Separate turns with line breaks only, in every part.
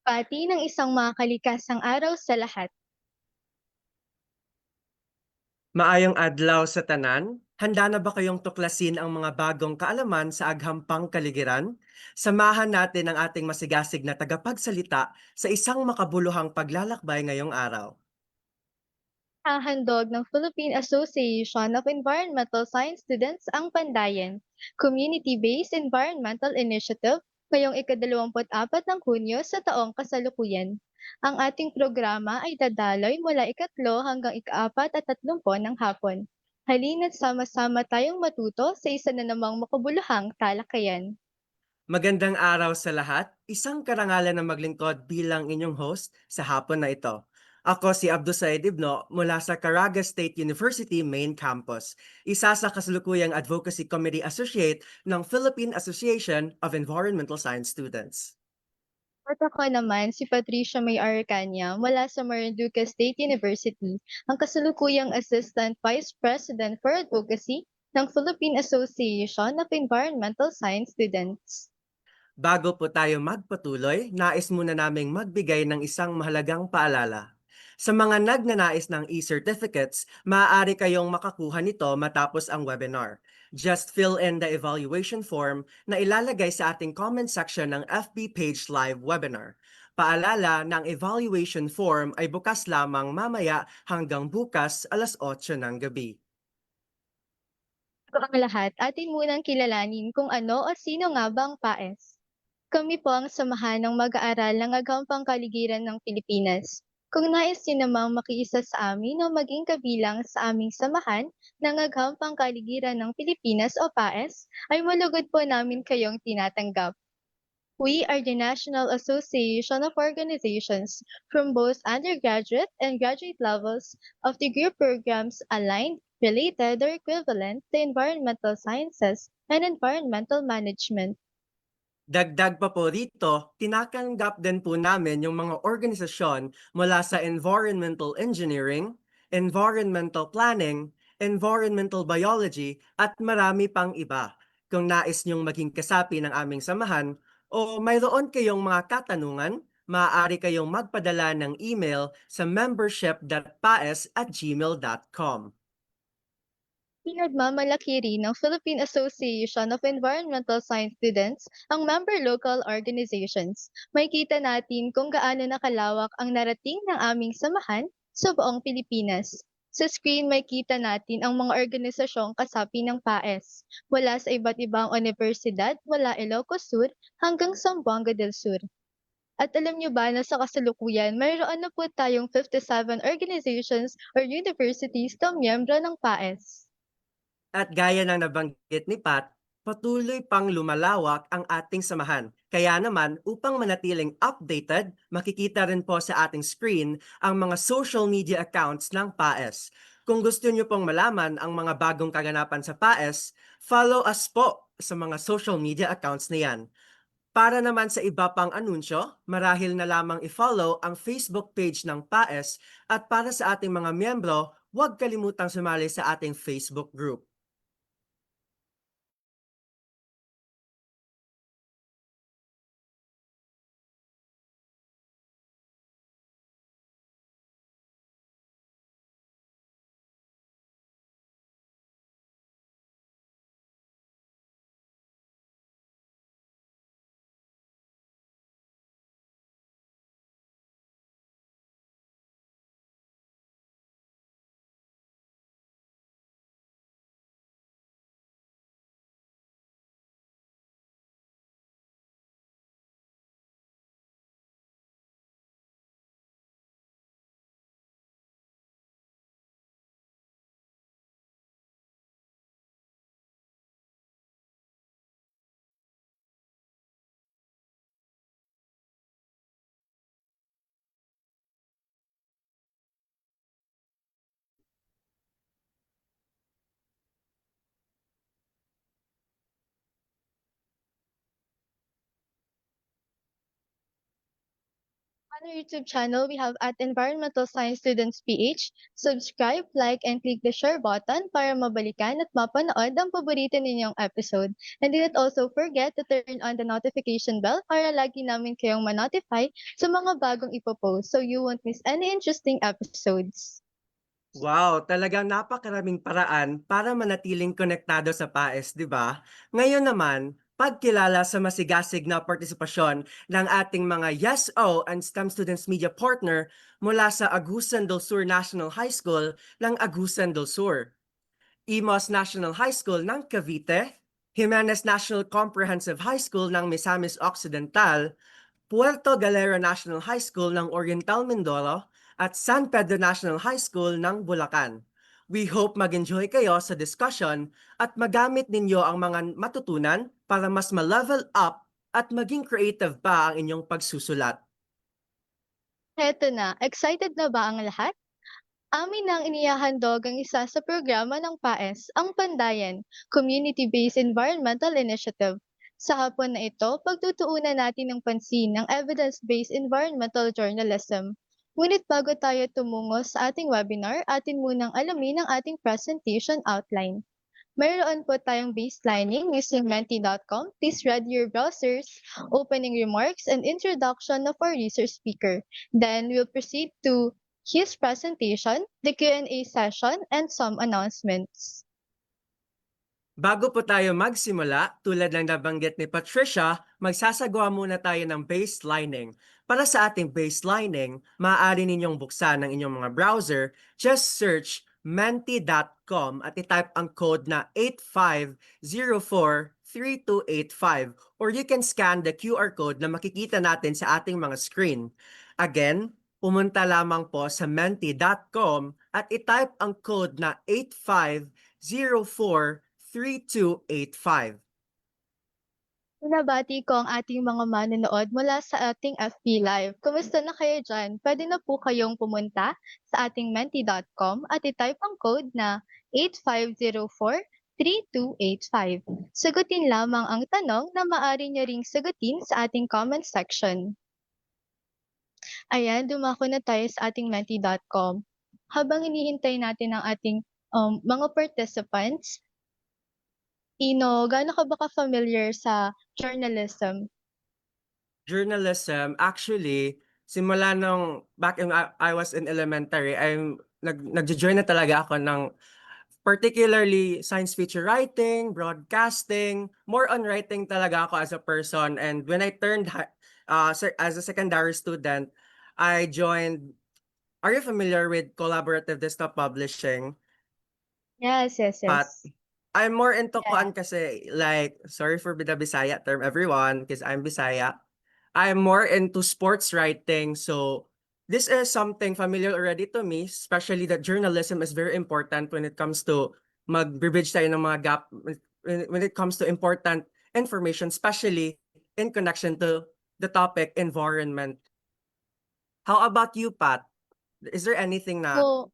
Pati ng isang makalikasang araw sa lahat.
Maayong adlaw sa tanan. Handa na ba kayong tuklasin ang mga bagong kaalaman sa aghampang kaligiran? Samahan natin ang ating masigasig na tagapagsalita sa isang makabuluhang paglalakbay ngayong araw.
Hahandog ng Philippine Association of Environmental Science Students ang Pandayan, Community-Based Environmental Initiative ngayong ika-24 ng Hunyo sa taong kasalukuyan. Ang ating programa ay dadaloy mula ikatlo hanggang ika-4 at 30 ng hapon. Halina't sama-sama tayong matuto sa isa na namang makabuluhang talakayan.
Magandang araw sa lahat. Isang karangalan na maglingkod bilang inyong host sa hapon na ito. Ako si Abdusaid Ibno mula sa Caraga State University Main Campus, isa sa kasalukuyang Advocacy Committee Associate ng Philippine Association of Environmental Science Students.
At ako naman si Patricia May Arcania mula sa Marinduque State University, ang kasalukuyang Assistant Vice President for Advocacy ng Philippine Association of Environmental Science Students.
Bago po tayo magpatuloy, nais muna naming magbigay ng isang mahalagang paalala. Sa mga nagnanais ng e-certificates, maaari kayong makakuha nito matapos ang webinar. Just fill in the evaluation form na ilalagay sa ating comment section ng FB page live webinar. Paalala ng evaluation form ay bukas lamang mamaya hanggang bukas alas 8 ng gabi.
Bago ang lahat, atin munang kilalanin kung ano o sino nga ba ang PAES. Kami po ang samahan ng mag-aaral ng Agampang Kaligiran ng Pilipinas. Kung nais niyo namang makiisa sa amin o maging kabilang sa aming samahan ng Agampang Kaligiran ng Pilipinas o PAES, ay malugod po namin kayong tinatanggap. We are the National Association of Organizations from both undergraduate and graduate levels of degree programs aligned, related, or equivalent to environmental sciences and environmental management.
Dagdag pa po rito, tinatanggap din po namin yung mga organisasyon mula sa environmental engineering, environmental planning, environmental biology, at marami pang iba. Kung nais niyong maging kasapi ng aming samahan o mayroon kayong mga katanungan, maaari kayong magpadala ng email sa membership.paes@gmail.com.
Pinagmamalaki rin ng Philippine Association of Environmental Science Students ang member local organizations. Makikita natin kung gaano nakalawak ang narating ng aming samahan sa buong Pilipinas. Sa screen makita natin ang mga organisasyong kasapi ng PAES, mula sa iba't ibang universidad mula Ilocos Sur hanggang Zamboanga del Sur. At alam niyo ba na sa kasalukuyan, mayroon na po tayong 57 organizations or universities na miyembro ng PAES.
At gaya ng nabanggit ni Pat, patuloy pang lumalawak ang ating samahan. Kaya naman, upang manatiling updated, makikita rin po sa ating screen ang mga social media accounts ng PAES. Kung gusto niyo pong malaman ang mga bagong kaganapan sa PAES, follow us po sa mga social media accounts na yan. Para naman sa iba pang anunsyo, marahil na lamang i-follow ang Facebook page ng PAES at para sa ating mga miyembro, huwag kalimutang sumali sa ating Facebook group.
On our YouTube channel, we have at Environmental Science Students PH. Subscribe, like, and click the share button para mabalikan at mapanood ang paborito ninyong episode. And do not also forget to turn on the notification bell para lagi namin kayong ma-notify sa mga bagong ipopost so you won't miss any interesting episodes.
Wow, talagang napakaraming paraan para manatiling konektado sa PAES, di ba? Ngayon naman, pagkilala sa masigasig na partisipasyon ng ating mga YesO and STEM Students Media Partner mula sa Agusan del Sur National High School ng Agusan del Sur, Imos National High School ng Cavite, Jimenez National Comprehensive High School ng Misamis Occidental, Puerto Galera National High School ng Oriental Mindoro, at San Pedro National High School ng Bulacan. We hope mag-enjoy kayo sa discussion at magamit ninyo ang mga matutunan para mas ma-level up at maging creative pa ang inyong pagsusulat.
Heto na, excited na ba ang lahat? Amin nang inihahandog ang isa sa programa ng PAES, ang Pandayan, Community-Based Environmental Initiative. Sa hapon na ito, pagtutuunan natin ng pansin ng evidence-based environmental journalism. Ngunit bago tayo tumungo sa ating webinar, atin munang alamin ang ating presentation outline. Mayroon po tayong baselining using menti.com. Please read your browsers, opening remarks, and introduction of our research speaker. Then we'll proceed to his presentation, the Q&A session, and some announcements.
Bago po tayo magsimula, tulad ng nabanggit ni Patricia, magsasagawa muna tayo ng baselining. Para sa ating baselining, maaari ninyong buksan ang inyong mga browser, just search menti.com at itype ang code na 85043285 or you can scan the QR code na makikita natin sa ating mga screen. Again, pumunta lamang po sa menti.com at itype ang code na 85043285.
Binabati ko ang ating mga manonood mula sa ating FB Live. Kumusta na kayo dyan? Pwede na po kayong pumunta sa ating menti.com at itype ang code na 85043285. Sagutin lamang ang tanong na maaari nyo ring sagutin sa ating comment section. Ayan, dumako na tayo sa ating menti.com. Habang hinihintay natin ang ating mga participants, Ino, gaano ka ba ka-familiar sa journalism?
Journalism, actually, simula nung back in I was in elementary, nagjo-join na talaga ako ng particularly science feature writing, broadcasting, more on writing talaga ako as a person. And when I turned as a secondary student, I joined. Are you familiar with collaborative desktop publishing?
Yes, yes,
But
yes.
I'm more into
Yeah.
kuan kasi like, sorry for the Bisaya term everyone because I'm Bisaya. I'm more into sports writing, so this is something familiar already to me, especially that journalism is very important when it comes to mag-bridge tayo ng mga gap when it comes to important information, especially in connection to the topic environment. How about you, Pat? Is there anything na
So,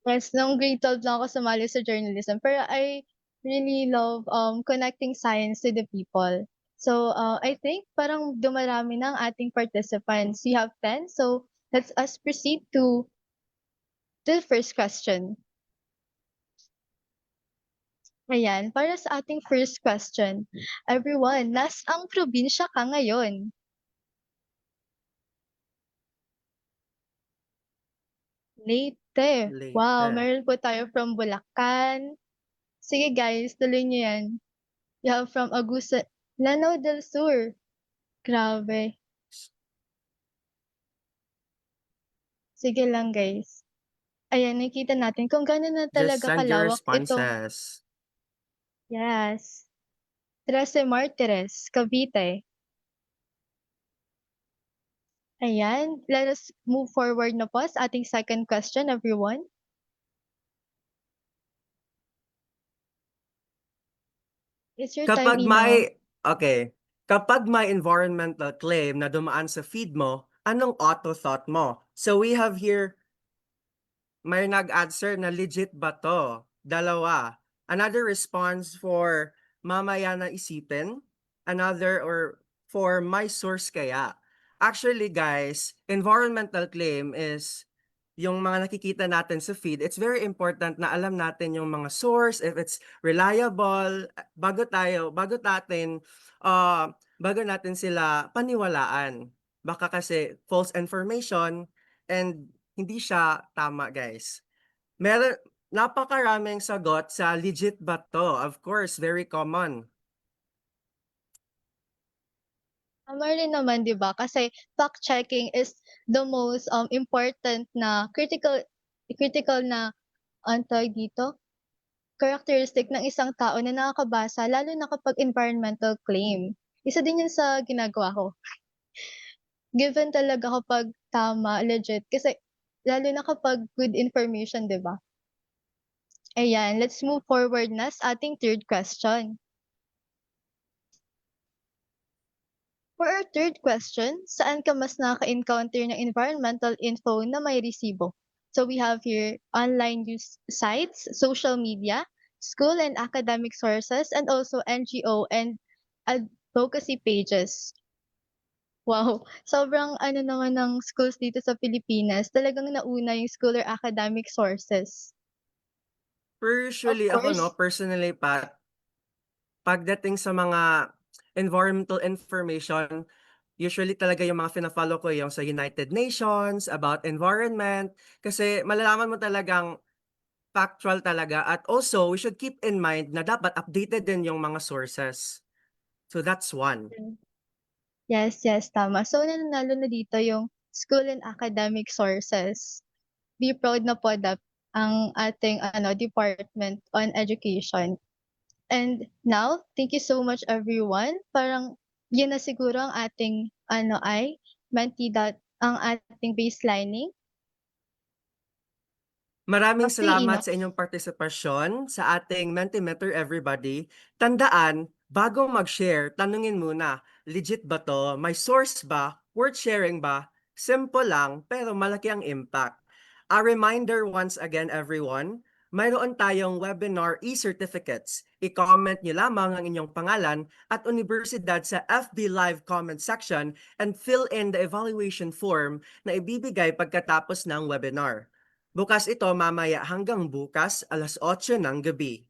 yes, nung grade 12 lang ako sumali sa journalism, pero I really love connecting science to the people. So, I think parang dumarami ng ating participants. We have 10, so let's us proceed to the first question. Ayan, para sa ating first question. Everyone, nasang probinsya ka ngayon? Leyte. Wow,
later?
meron po tayo from Bulacan. Sige guys, tuloy niyo yan. You have from Agusa, Lanao del Sur. Grabe. Sige lang guys. Ayan, nakita natin kung gano'n na
Just
talaga
send your
kalawak itong,
responses.
yes, Trece Martires, Cavite. Ayan, let us move forward na po sa ating second question, everyone. It's your time,
Kapag
Ino.
kapag may environmental claim na dumaan sa feed mo, anong auto-thought mo? So we have here, may nag-answer na legit ba to? Dalawa. Another response for mamaya na isipin. Another or for my source kaya. Actually guys, environmental claim is yung mga nakikita natin sa feed, it's very important na alam natin yung mga source, if it's reliable, bago natin sila paniwalaan. Baka kasi false information and hindi siya tama guys. Meron Napakaraming sagot sa legit ba 'to? Of course, very common.
Tama rin naman 'di ba, kasi fact checking is the most, important na critical na anong tawag dito, characteristic ng isang tao na nakakabasa lalo na kapag environmental claim. Isa din 'yun sa ginagawa ko. Given talaga kapag tama, legit kasi lalo na kapag good information 'di ba? Ayan, let's move forward na sa ating third question. For our third question, saan ka mas nakaka-encounter ng environmental info na may resibo? So we have here online news sites, social media, school and academic sources, and also NGO and advocacy pages. Wow, sobrang ano naman ng schools dito sa Pilipinas, talagang nauna yung school or academic sources.
Pero
Of
usually ako 'no,
course,
personally pagdating sa mga environmental information, usually talaga yung mga fina-follow ko yung sa United Nations, about environment, kasi malalaman mo talagang factual talaga at also we should keep in mind na dapat updated din yung mga sources. So that's one.
yes, yes, tama. So nanalo na dito yung school and academic sources. Be proud na po ang ating department on education. And now, thank you so much everyone. Parang yun na siguro ang ating ang ating baselining.
Maraming
Back to you,
salamat sa
Inox.
inyong partisipasyon sa ating Mentimeter Everybody. Tandaan, bago mag-share, tanungin muna, legit ba to? May source ba? Worth sharing ba? Simple lang, pero malaki ang impact. A reminder once again everyone, mayroon tayong webinar e-certificates. I-comment nyo lamang ang inyong pangalan at universidad sa FB Live comment section and fill in the evaluation form na ibibigay pagkatapos ng webinar. Bukas ito mamaya hanggang bukas 8:00 ng gabi.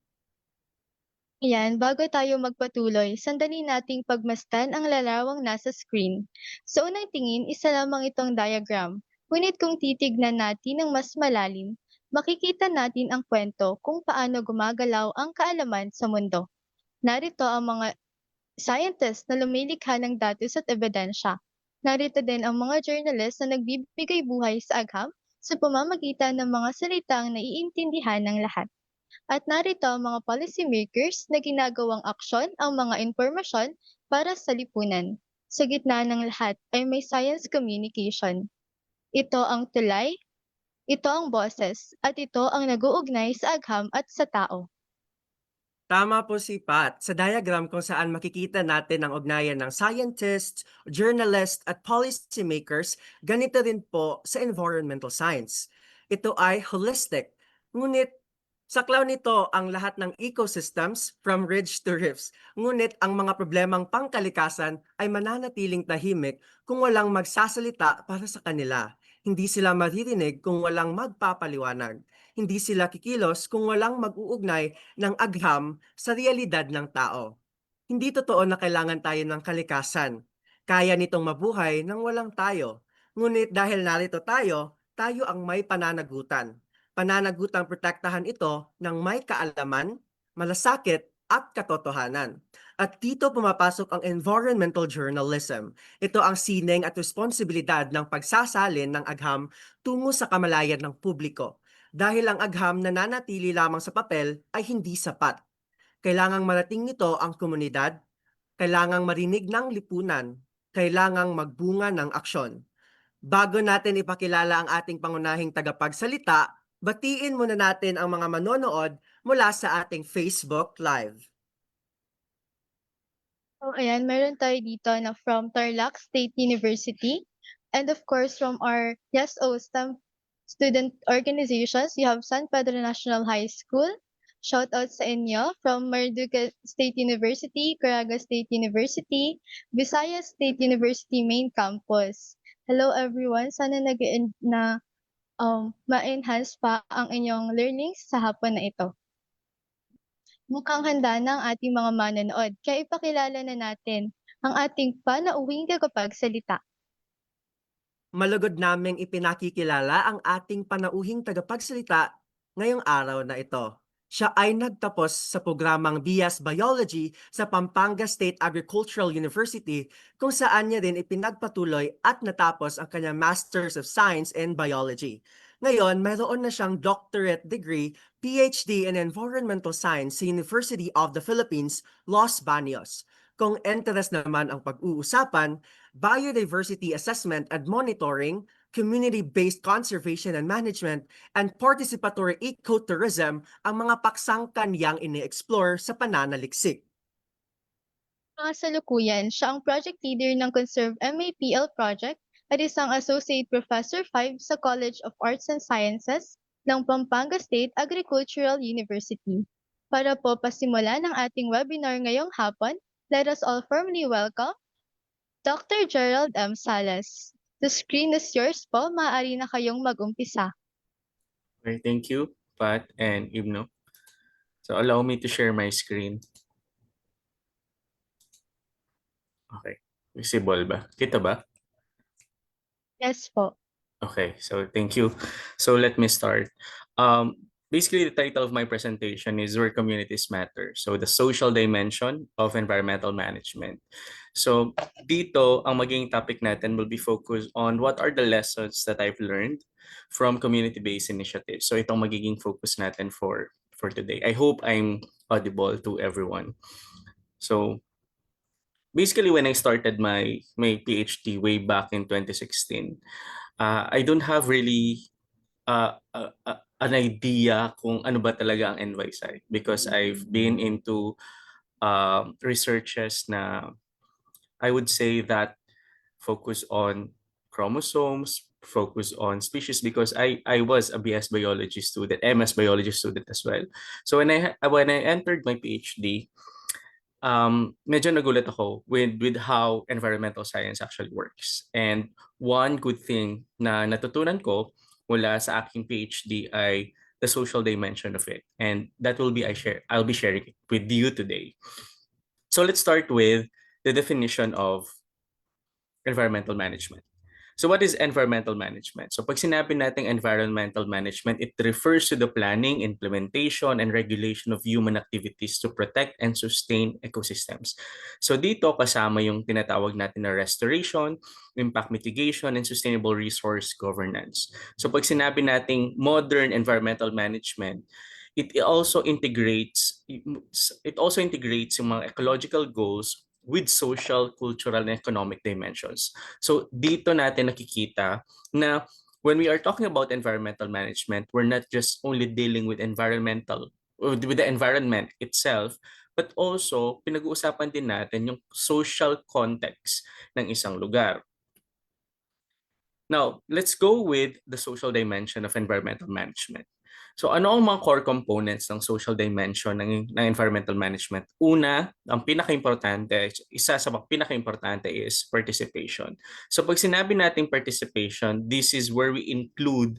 Ayan, bago tayo magpatuloy, sandali nating pagmasdan ang larawang nasa screen. Sa unang tingin, isa lamang itong diagram. Ngunit kung titignan natin ng mas malalim, makikita natin ang kwento kung paano gumagalaw ang kaalaman sa mundo. Narito ang mga scientists na lumilikha ng datos at ebidensya. Narito din ang mga journalists na nagbibigay buhay sa agham sa pamamagitan ng mga salitang naiintindihan ng lahat. At narito ang mga policymakers na ginagawang aksyon ang mga impormasyon para sa lipunan. Sa gitna ng lahat ay may science communication. Ito ang tulay, ito ang boses, at ito ang nag-uugnay sa agham at sa tao.
Tama po si Pat. Sa diagram kung saan makikita natin ang ugnayan ng scientists, journalists at policymakers, ganito rin po sa environmental science. Ito ay holistic. Ngunit saklaw nito ang lahat ng ecosystems from ridge to rifts. Ngunit ang mga problemang pangkalikasan ay mananatiling tahimik kung walang magsasalita para sa kanila. Hindi sila maririnig kung walang magpapaliwanag. Hindi sila kikilos kung walang mag-uugnay ng agham sa realidad ng tao. Hindi totoo na kailangan tayo ng kalikasan. Kaya nitong mabuhay nang walang tayo. Ngunit dahil narito tayo, tayo ang may pananagutan. Pananagutang protektahan ito ng may kaalaman, malasakit at katotohanan. At dito pumapasok ang environmental journalism. Ito ang sining at responsibilidad ng pagsasalin ng agham tungo sa kamalayan ng publiko. Dahil ang agham na nanatili lamang sa papel ay hindi sapat. Kailangang marating nito ang komunidad, kailangang marinig ng lipunan, kailangang magbunga ng aksyon. Bago natin ipakilala ang ating pangunahing tagapagsalita, batiin muna natin ang mga manonood mula sa ating Facebook Live.
So ayan, meron tayo dito na from Tarlac State University, and of course from our STEM student organizations, we have San Pedro National High School, Shoutout sa inyo from Marinduque State University, Caraga State University, Visayas State University Main Campus. Hello everyone, sana ma-enhance pa ang inyong learnings sa hapon na ito. Mukhang handa na ang ating mga manonood, kaya ipakilala na natin ang ating panauhing tagapagsalita.
Malugod naming ipinakikilala ang ating panauhing tagapagsalita ngayong araw na ito. Siya ay nagtapos sa programang BS Biology sa Pampanga State Agricultural University kung saan niya din ipinagpatuloy at natapos ang kanyang Masters of Science in Biology. Ngayon, mayroon na siyang doctorate degree, PhD in Environmental Science sa University of the Philippines, Los Baños. Kung interest naman ang pag-uusapan, biodiversity assessment and monitoring, community-based conservation and management, and participatory ecotourism ang mga paksang kaniyang ini-explore sa pananaliksik.
Mga salukuyan, siya ang project leader ng Conserve MAPL project at isang Associate Professor 5 sa College of Arts and Sciences ng Pampanga State Agricultural University. Para po pasimula ng ating webinar ngayong hapon, let us all formally welcome Dr. Gerald M. Salas. The screen is yours po, maaari na kayong mag-umpisa.
Okay, thank you, Pat and Ibno. So allow me to share my screen. Okay, visible ba? Kita ba?
Yes po.
Okay, so thank you. So let me start. Basically, the title of my presentation is Where Communities Matter. So the social dimension of environmental management. So dito, ang magiging topic natin will be focused on what are the lessons that I've learned from community-based initiatives. So itong magiging focus natin for today. I hope I'm audible to everyone. So basically, when I started my PhD way back in 2016, I don't have really an idea kung ano ba talaga ang NYSI because I've been into researches na I would say that focus on chromosomes, focus on species because I was a BS biology student, MS biology student as well. So when I entered my PhD, medyo nagulat ako with how environmental science actually works. And one good thing na natutunan ko mula sa aking PhD ay the social dimension of it. And that will be I'll be sharing it with you today. So let's start with the definition of environmental management. So what is environmental management? So pag sinabi natin environmental management, it refers to the planning, implementation, and regulation of human activities to protect and sustain ecosystems. So dito kasama yung tinatawag natin na restoration, impact mitigation, and sustainable resource governance. So pag sinabi nating modern environmental management, it also integrates yung mga ecological goals with social, cultural, and economic dimensions. So dito natin nakikita na when we are talking about environmental management, we're not just only dealing with the environment itself, but also pinag-uusapan din natin yung social context ng isang lugar. Now, let's go with the social dimension of environmental management. So ano ang mga core components ng social dimension ng environmental management? Una, ang isa sa pinaka-importante is participation. So pag sinabi nating participation, this is where we include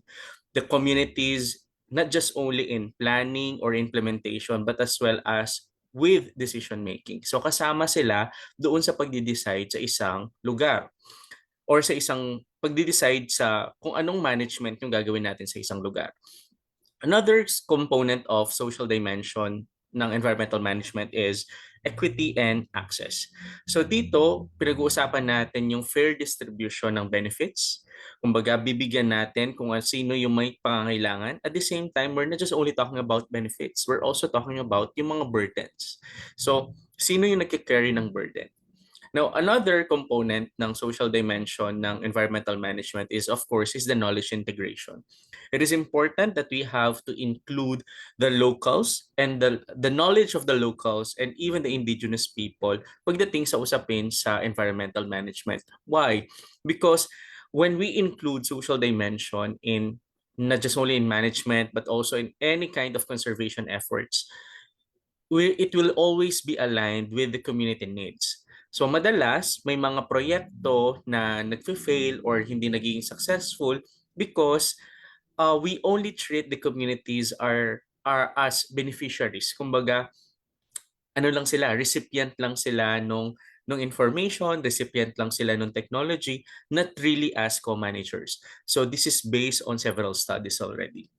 the communities not just only in planning or implementation but as well as with decision making. So kasama sila doon sa pagde-decide sa isang lugar or sa isang pagde-decide sa kung anong management yung gagawin natin sa isang lugar. Another component of social dimension ng environmental management is equity and access. So dito, pinag-uusapan natin yung fair distribution ng benefits. Kumbaga, bibigyan natin kung sino yung may pangangailangan. At the same time, we're not just only talking about benefits, we're also talking about yung mga burdens. So, sino yung nagkikarry ng burden? Now, another component ng social dimension ng environmental management is, of course, is the knowledge integration. It is important that we have to include the locals and the knowledge of the locals and even the indigenous people pagdating sa usapin sa environmental management. Why? Because when we include social dimension in not just only in management, but also in any kind of conservation efforts, it will always be aligned with the community needs. So madalas, may mga proyekto na nagfe-fail or hindi naging successful because we only treat the communities are as beneficiaries. Kumbaga, ano lang sila, recipient lang sila nung information, recipient lang sila nung technology, not really as co-managers. So this is based on several studies already.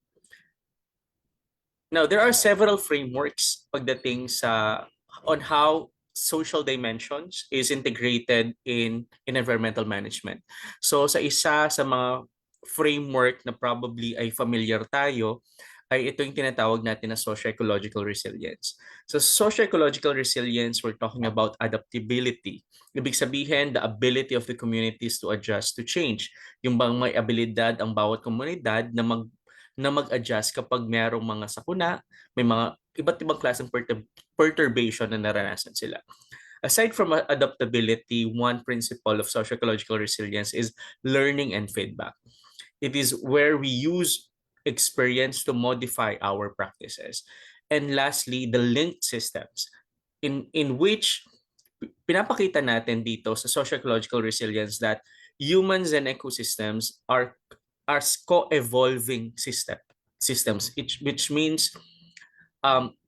Now, there are several frameworks pagdating sa on how social dimensions is integrated in environmental management. So sa isa sa mga framework na probably ay familiar tayo ay ito yung tinatawag natin na socio-ecological resilience. So socio-ecological resilience, we're talking about adaptability. Ibig sabihin, the ability of the communities to adjust to change. Yung bang may abilidad ang bawat komunidad na mag-adjust kapag mayroong mga sakuna, may mga iba't ibang klaseng perturbation na naranasan sila. Aside from adaptability, one principle of socio-ecological resilience is learning and feedback. It is where we use experience to modify our practices. And lastly, the linked systems in which pinapakita natin dito sa socio-ecological resilience that humans and ecosystems are co-evolving systems, which means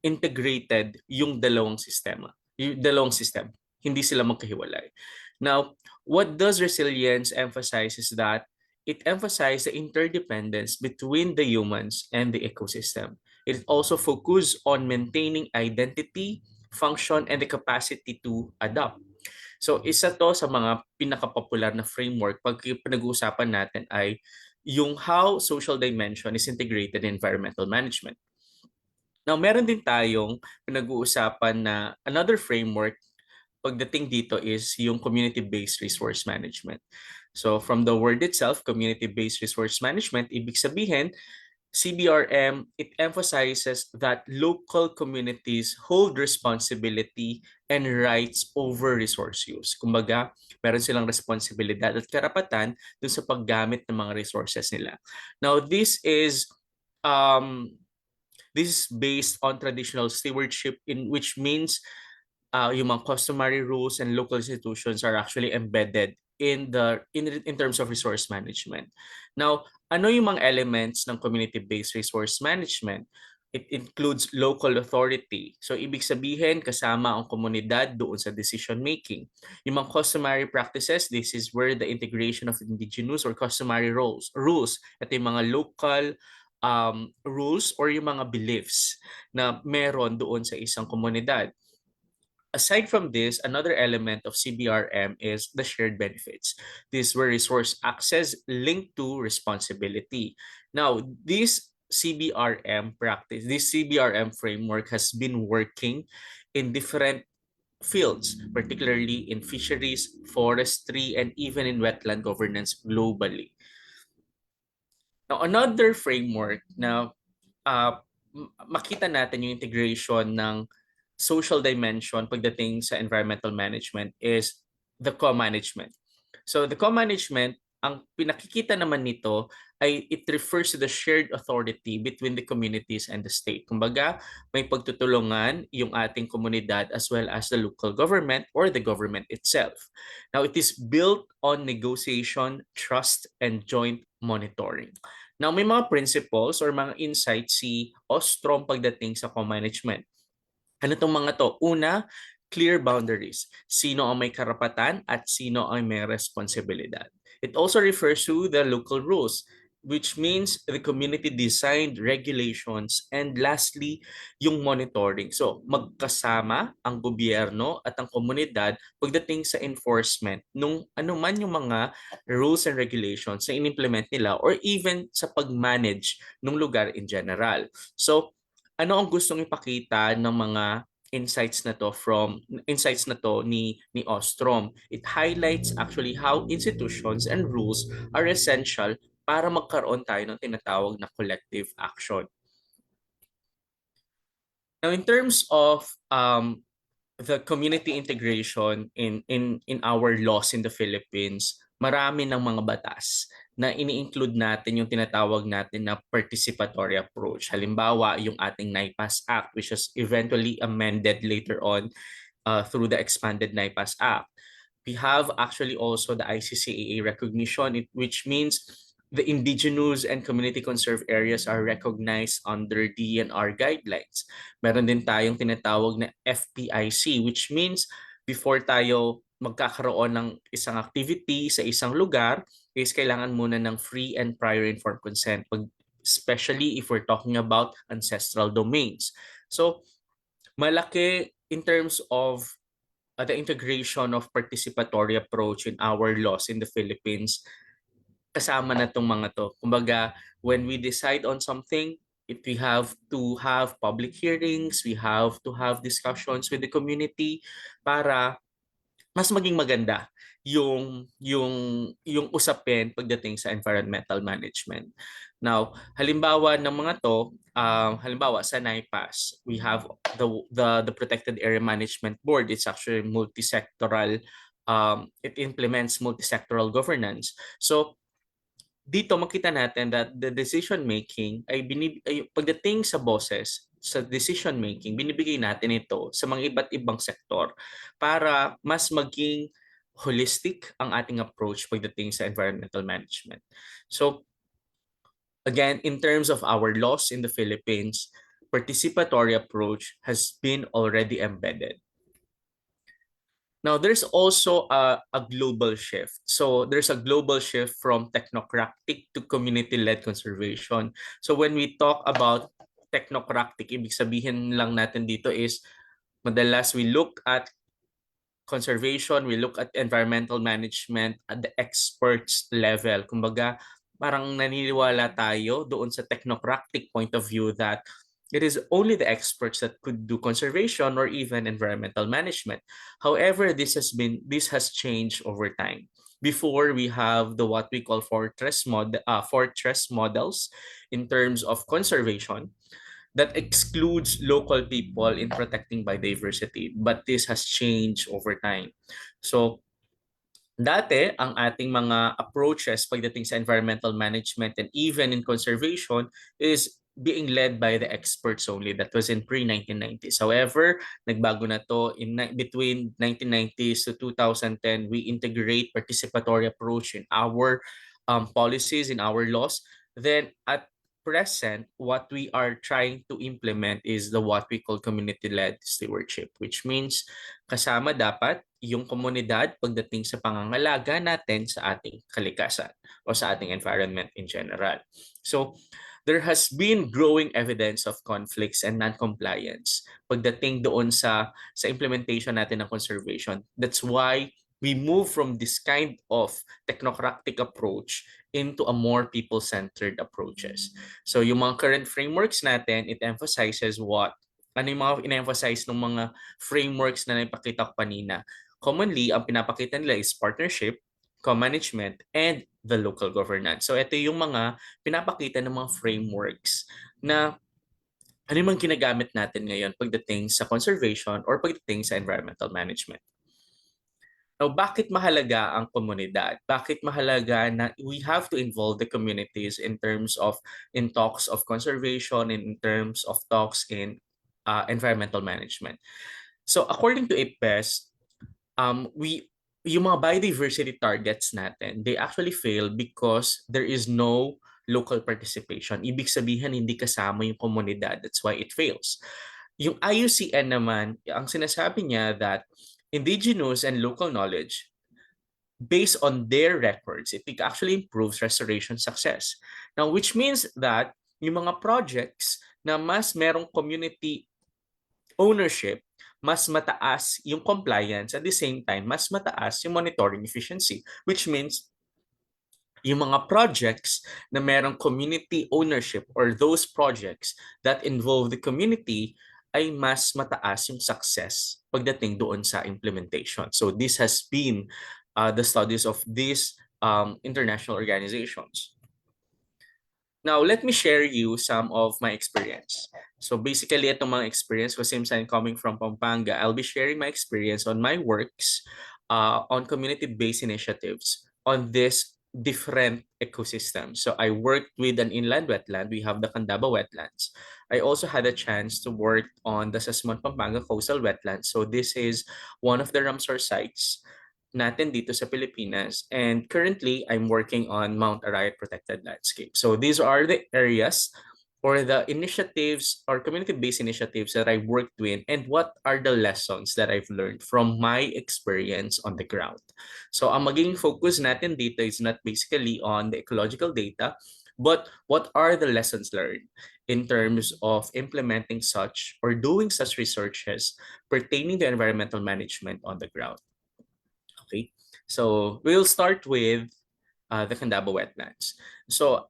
integrated yung dalawang system. Hindi sila magkahiwalay. Now, what does resilience emphasize is that it emphasizes the interdependence between the humans and the ecosystem. It also focuses on maintaining identity, function, and the capacity to adapt. So isa to sa mga pinakapopular na framework pag pinag-uusapan natin ay yung how social dimension is integrated in environmental management. Now, meron din tayong pinag-uusapan na another framework pagdating dito is yung community-based resource management. So from the word itself, community-based resource management, ibig sabihin, CBRM, it emphasizes that local communities hold responsibility and rights over resource use. Kumbaga, meron silang responsibilidad at karapatan dun sa paggamit ng mga resources nila. Now, this is based on traditional stewardship, in which means yung mga customary rules and local institutions are actually embedded in terms of resource management. Now, ano yung mga elements ng community-based resource management? It includes local authority. So, ibig sabihin, kasama ang komunidad doon sa decision making. Yung mga customary practices, this is where the integration of indigenous or customary rules. Ito yung mga local rules or yung mga beliefs na meron doon sa isang komunidad. Aside from this, another element of CBRM is the shared benefits. This is where resource access linked to responsibility. Now, this CBRM framework has been working in different fields, particularly in fisheries, forestry, and even in wetland governance globally. Now, another framework na makita natin yung integration ng social dimension pagdating sa environmental management is the co-management. So the co-management, ang pinakikita naman nito ay it refers to the shared authority between the communities and the state. Kumbaga, may pagtutulungan yung ating komunidad as well as the local government or the government itself. Now, it is built on negotiation, trust, and joint monitoring. Now, may mga principles or mga insights si Ostrom pagdating sa co-management. Ano itong mga to? Una, clear boundaries. Sino ang may karapatan at sino ang may responsibilidad. It also refers to the local rules, which means the community-designed regulations. And lastly, yung monitoring. So, magkasama ang gobyerno at ang komunidad pagdating sa enforcement nung anuman yung mga rules and regulations na in-implement nila or even sa pag-manage ng lugar in general. So, ano ang gustong ipakita ng mga insights na to ni Ostrom? It highlights actually how institutions and rules are essential para magkaroon tayo ng tinatawag na collective action. Now, in terms of the community integration in our laws in the Philippines, marami ng mga batas na ini-include natin yung tinatawag natin na participatory approach. Halimbawa, yung ating NIPAS Act, which was eventually amended later on through the expanded NIPAS Act. We have actually also the ICCAA recognition, which means the indigenous and community conserved areas are recognized under DNR guidelines. Meron din tayong tinatawag na FPIC, which means before tayo magkakaroon ng isang activity sa isang lugar, is kailangan muna ng free and prior informed consent, especially if we're talking about ancestral domains. So, malaki in terms of the integration of participatory approach in our laws in the Philippines, kasama na tong mga to. Kumbaga, when we decide on something, we have to have public hearings, we have to have discussions with the community para mas maging maganda yung usapin pagdating sa environmental management. Now, halimbawa ng mga to, halimbawa sa NIPAS, we have the Protected Area Management Board. It's actually multisectoral. It implements multisectoral governance. So dito makita natin that the decision making ay pagdating sa boses, sa decision making, binibigay natin ito sa mga iba't ibang sektor para mas maging holistic ang ating approach pagdating sa environmental management. So again, in terms of our laws in the Philippines, participatory approach has been already embedded. Now, there's also a global shift. So there's a global shift from technocratic to community-led conservation. So when we talk about technocratic, ibig sabihin lang natin dito is madalas we look at conservation, we look at environmental management at the experts level. Kumbaga, parang naniniwala tayo doon sa technocratic point of view that it is only the experts that could do conservation or even environmental management. However, this has changed over time. Before, we have what we call fortress models in terms of conservation that excludes local people in protecting biodiversity. But this has changed over time. So dati, ang ating mga approaches pagdating sa environmental management and even in conservation is being led by the experts only. That was in pre-1990s. However, nagbago na to between 1990s to 2010. We integrate participatory approach in our policies, in our laws. Then at present, what we are trying to implement is what we call community-led stewardship, which means kasama dapat yung komunidad pagdating sa pangangalaga natin sa ating kalikasan o sa ating environment in general. So, there has been growing evidence of conflicts and non-compliance pagdating doon sa implementation natin ng conservation. That's why we move from this kind of technocratic approach into a more people-centered approaches. So yung mga current frameworks natin, it emphasizes what? Ano yung mga in-emphasize ng mga frameworks na napakita ko kanina? Commonly, ang pinapakita nila is partnership, co-management, and the local governance. So ito yung mga pinapakita ng mga frameworks na ano yung ginagamit natin ngayon pagdating sa conservation or pagdating sa environmental management. Now, bakit mahalaga ang komunidad? Bakit mahalaga na we have to involve the communities in terms of talks of conservation, in terms of talks in environmental management? So according to IPBES, yung mga biodiversity targets natin, they actually fail because there is no local participation. Ibig sabihin, hindi kasama yung komunidad. That's why it fails. Yung IUCN naman, ang sinasabi niya that indigenous and local knowledge, based on their records, it actually improves restoration success. Now, which means that yung mga projects na mas merong community ownership, mas mataas yung compliance, at the same time, mas mataas yung monitoring efficiency, which means yung mga projects na merong community ownership or those projects that involve the community ay mas mataas yung success pagdating doon sa implementation. So this has been the studies of these international organizations. Now, let me share you some of my experience. So basically, itong mga experience ko, since I'm coming from Pampanga, I'll be sharing my experience on my works on community-based initiatives on this different ecosystems. So I worked with an inland wetland. We have the Candaba wetlands. I also had a chance to work on the Sasmuan Pampanga coastal wetlands. So this is one of the Ramsar sites natin dito sa Pilipinas. And currently, I'm working on Mount Arayat Protected Landscape. So these are the areas or the initiatives or community-based initiatives that I worked with, and what are the lessons that I've learned from my experience on the ground. So ang maging focus natin dito is not basically on the ecological data, but what are the lessons learned in terms of implementing such or doing such researches pertaining to environmental management on the ground. Okay, so we'll start with the Candaba wetlands. So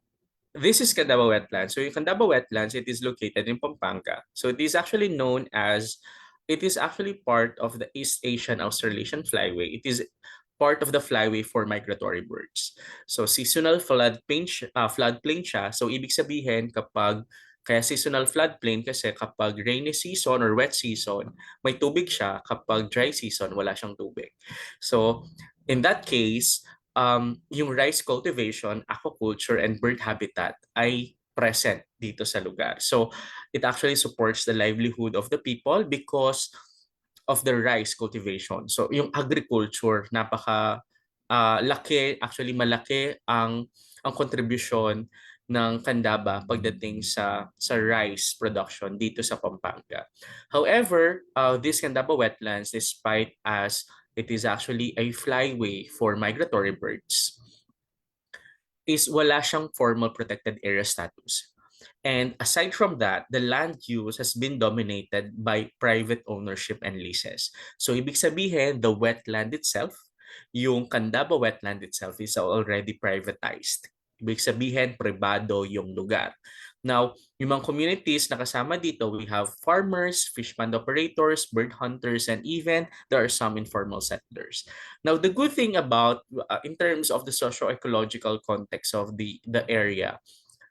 this is Candaba wetlands. So in Candaba wetlands, it is located in Pampanga. So it is actually known as, it is actually part of the East Asian Australasian Flyway. It is part of the flyway for migratory birds. So seasonal floodplain siya. So ibig sabihin kapag kaya seasonal floodplain kasi kapag rainy season or wet season, may tubig siya. Kapag dry season, wala siyang tubig. So in that case, yung rice cultivation, aquaculture, and bird habitat ay present dito sa lugar. So it actually supports the livelihood of the people because of the rice cultivation. So yung agriculture, napaka laki, actually malaki ang contribution ng Candaba pagdating sa rice production dito sa Pampanga. However, this Candaba wetlands, despite as it is actually a flyway for migratory birds, is wala siyang formal protected area status. And aside from that, the land use has been dominated by private ownership and leases. So ibig sabihin, the wetland itself, yung Candaba wetland itself is already privatized. Ibig sabihin, pribado yung lugar. Now, yung mga communities na kasama dito, we have farmers, fish pond operators, bird hunters, and even there are some informal settlers. Now, the good thing about, in terms of the socio-ecological context of the area,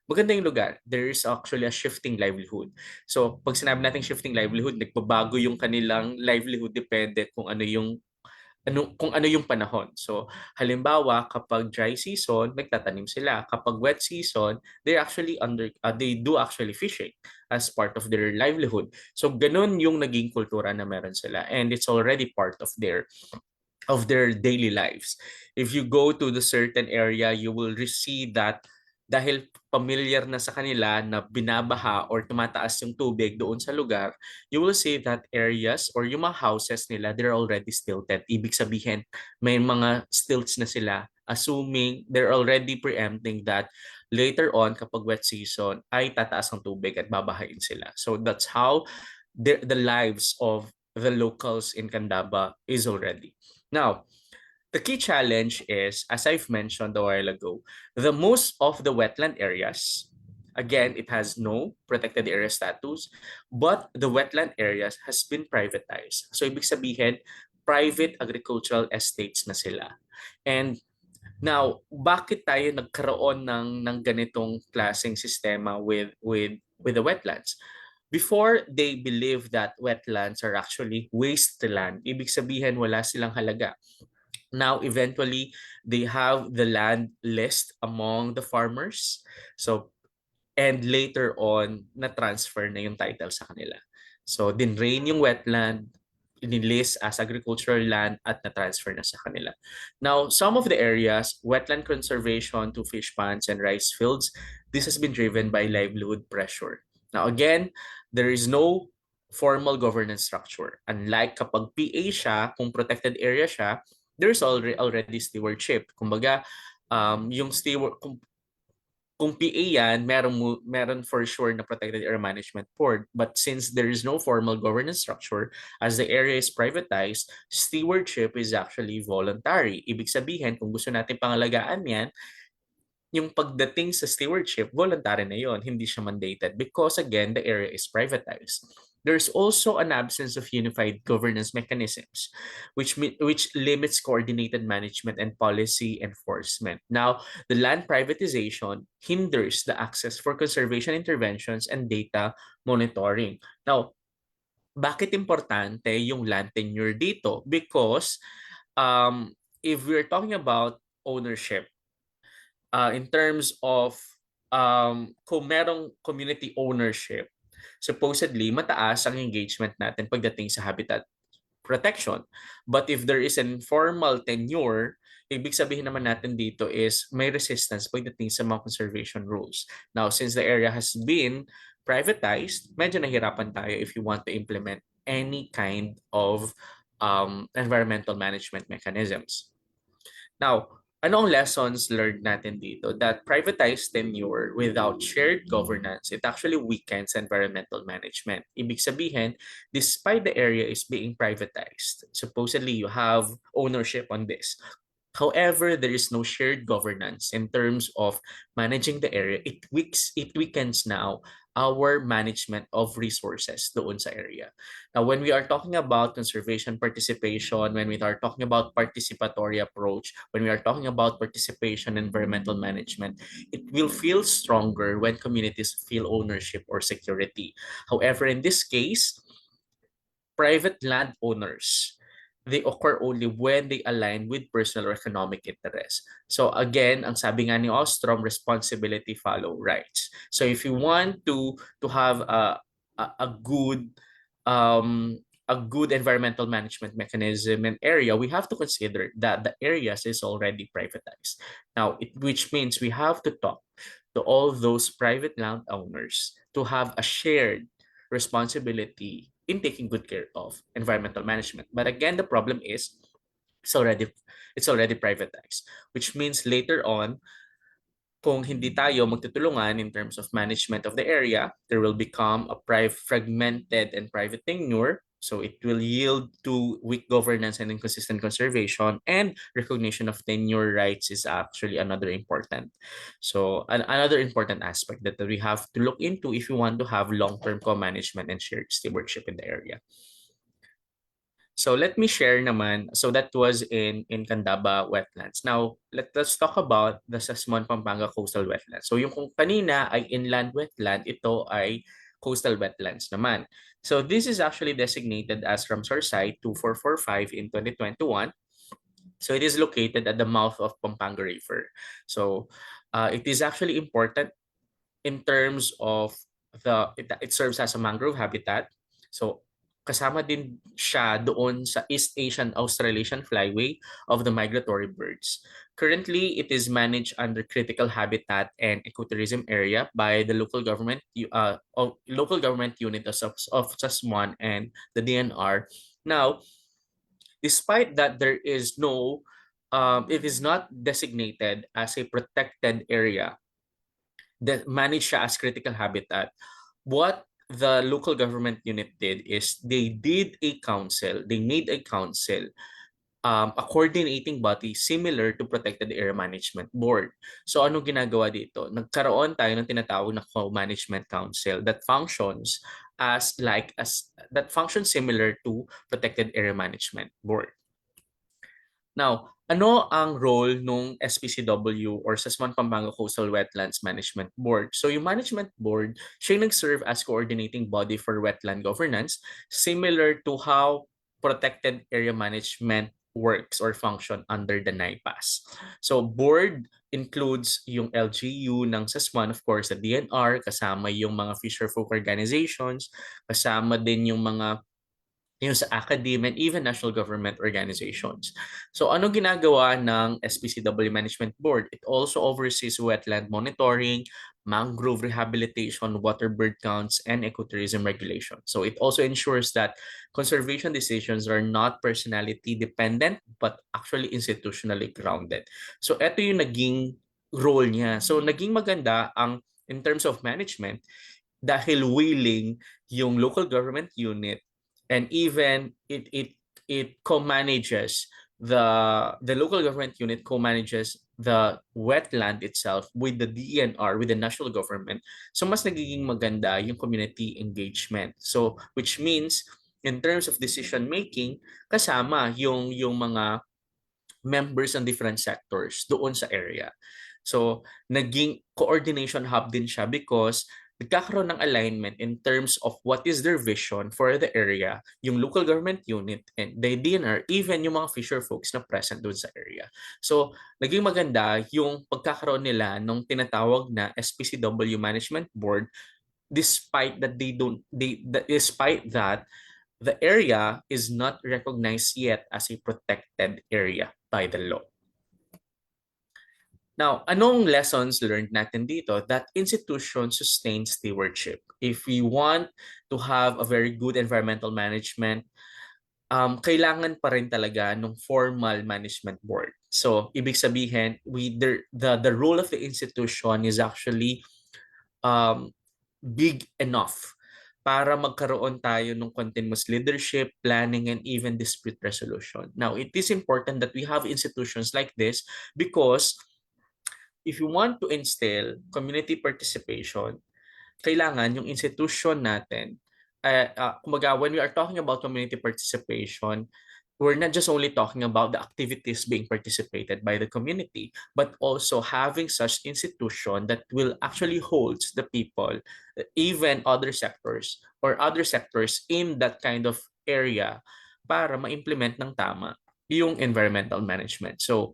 maganda yung lugar. There is actually a shifting livelihood. So, pag sinabi natin shifting livelihood, nagbabago yung kanilang livelihood depende kung ano yung panahon. So, halimbawa, kapag dry season, nagtatanim sila. Kapag wet season, they do actually fishing as part of their livelihood. So, ganun yung naging kultura na meron sila, and it's already part of their daily lives. If you go to the certain area, you will see that dahil familiar na sa kanila na binabaha or tumataas yung tubig doon sa lugar, you will see that areas or yung mga houses nila, they're already stilted. Ibig sabihin, may mga stilts na sila, assuming they're already preempting that later on, kapag wet season, ay tataas ang tubig at babahain sila. So that's how the lives of the locals in Candaba is already. Now, the key challenge is, as I've mentioned a while ago, the most of the wetland areas, again, it has no protected area status, but the wetland areas has been privatized. So ibig sabihin, private agricultural estates na sila. And now, bakit tayo nagkaroon ng ganitong klaseng sistema with the wetlands? Before, they believe that wetlands are actually wasteland. Ibig sabihin, wala silang halaga. Now, eventually, they have the land list among the farmers. So, and later on, na-transfer na yung title sa kanila. So, dinrain yung wetland, nilist as agricultural land, at na-transfer na sa kanila. Now, some of the areas, wetland conservation to fish ponds and rice fields, this has been driven by livelihood pressure. Now, again, there is no formal governance structure. Unlike kapag PA siya, kung protected area siya, there's already stewardship. Kumbaga, yung kung PA yan, meron for sure na protected area management board. But since there is no formal governance structure, as the area is privatized, stewardship is actually voluntary. Ibig sabihin, kung gusto natin pangalagaan yan, yung pagdating sa stewardship, voluntary na yon, hindi siya mandated because again, the area is privatized. There's also an absence of unified governance mechanisms, which limits coordinated management and policy enforcement. Now, the land privatization hinders the access for conservation interventions and data monitoring. Now, bakit importante yung land tenure dito? Because if we're talking about ownership, in terms of kung merong community ownership, supposedly mataas ang engagement natin pagdating sa habitat protection. But if there is an informal tenure, ibig sabihin naman natin dito is may resistance pagdating sa mga conservation rules. Now, since the area has been privatized, medyo nahirapan tayo if you want to implement any kind of environmental management mechanisms. Now, ano ang lessons learned natin dito? That privatized tenure without shared governance, it actually weakens environmental management. Ibig sabihin, despite the area is being privatized, supposedly you have ownership on this. However, there is no shared governance in terms of managing the area. It weakens now our management of resources doon sa area. Now, when we are talking about conservation participation, when we are talking about participatory approach, when we are talking about participation in environmental management, it will feel stronger when communities feel ownership or security. However, in this case, private landowners, they occur only when they align with personal or economic interest. So again, ang sabi nga ni Ostrom, responsibility follow rights. So if you want to have a good environmental management mechanism and area, we have to consider that the areas is already privatized. Now, which means we have to talk to all those private landowners to have a shared responsibility in taking good care of environmental management. But again, the problem is it's already privatized, which means later on, kung hindi tayo magtutulungan in terms of management of the area, there will become a fragmented and private tenure. So it will yield to weak governance and inconsistent conservation, and recognition of tenure rights is actually another important. So another important aspect that we have to look into if you want to have long-term co-management and shared stewardship in the area. So let me share naman. So that was in Candaba wetlands. Now, let's talk about the Sasmuan, Pampanga coastal wetlands. So yung kung kanina ay inland wetland, ito ay coastal wetlands naman. So this is actually designated as Ramsar Site 2445 in 2021. So it is located at the mouth of Pampanga River. So it is actually important in terms of it serves as a mangrove habitat. So kasama din siya doon sa East Asian Australasian Flyway of the migratory birds. Currently, it is managed under critical habitat and ecotourism area by the local government unit of Sasmuan and the DNR. Now, despite that there is no, it is not designated as a protected area that managed siya as critical habitat, what the local government unit did is they made a council, a coordinating body similar to Protected Area Management Board. So ano ginagawa dito? Nagkaroon tayo ng tinatawag na co-management council that functions similar to Protected Area Management Board. Now, ano ang role nung SPCW or Sasmuan Pampanga Coastal Wetlands Management Board? So yung management board, siya yung nag-serve as coordinating body for wetland governance, similar to how protected area management works or function under the NIPAS. So board includes yung LGU ng Sasmuan, of course, the DNR, kasama yung mga fisherfolk organizations, kasama din yung mga sa academe and even national government organizations. So ano ginagawa ng SPCW Management Board? It also oversees wetland monitoring, mangrove rehabilitation, water bird counts, and ecotourism regulation. So it also ensures that conservation decisions are not personality dependent but actually institutionally grounded. So ito yung naging role niya. So naging maganda ang in terms of management dahil willing yung local government unit and even it co-manages the local government unit co-manages the wetland itself with the DNR, with the national government. So mas nagiging maganda yung community engagement. So which means in terms of decision making, kasama yung mga members ng different sectors doon sa area. So naging coordination hub din siya because nagkakaroon ng alignment in terms of what is their vision for the area, yung local government unit and the DNR, even yung mga fisher folks na present doon sa area. So, naging maganda yung pagkakaroon nila nung tinatawag na SPCW Management Board despite that despite that the area is not recognized yet as a protected area by the law. Now, anong lessons learned natin dito? That institution sustains stewardship. If we want to have a very good environmental management, kailangan pa rin talaga ng formal management board. So, ibig sabihin, the role of the institution is actually big enough para magkaroon tayo ng continuous leadership, planning, and even dispute resolution. Now, it is important that we have institutions like this because if you want to instill community participation, kailangan yung institution natin, kumbaga, when we are talking about community participation, we're not just only talking about the activities being participated by the community, but also having such institution that will actually hold the people, even other sectors in that kind of area para ma-implement ng tama yung environmental management. So,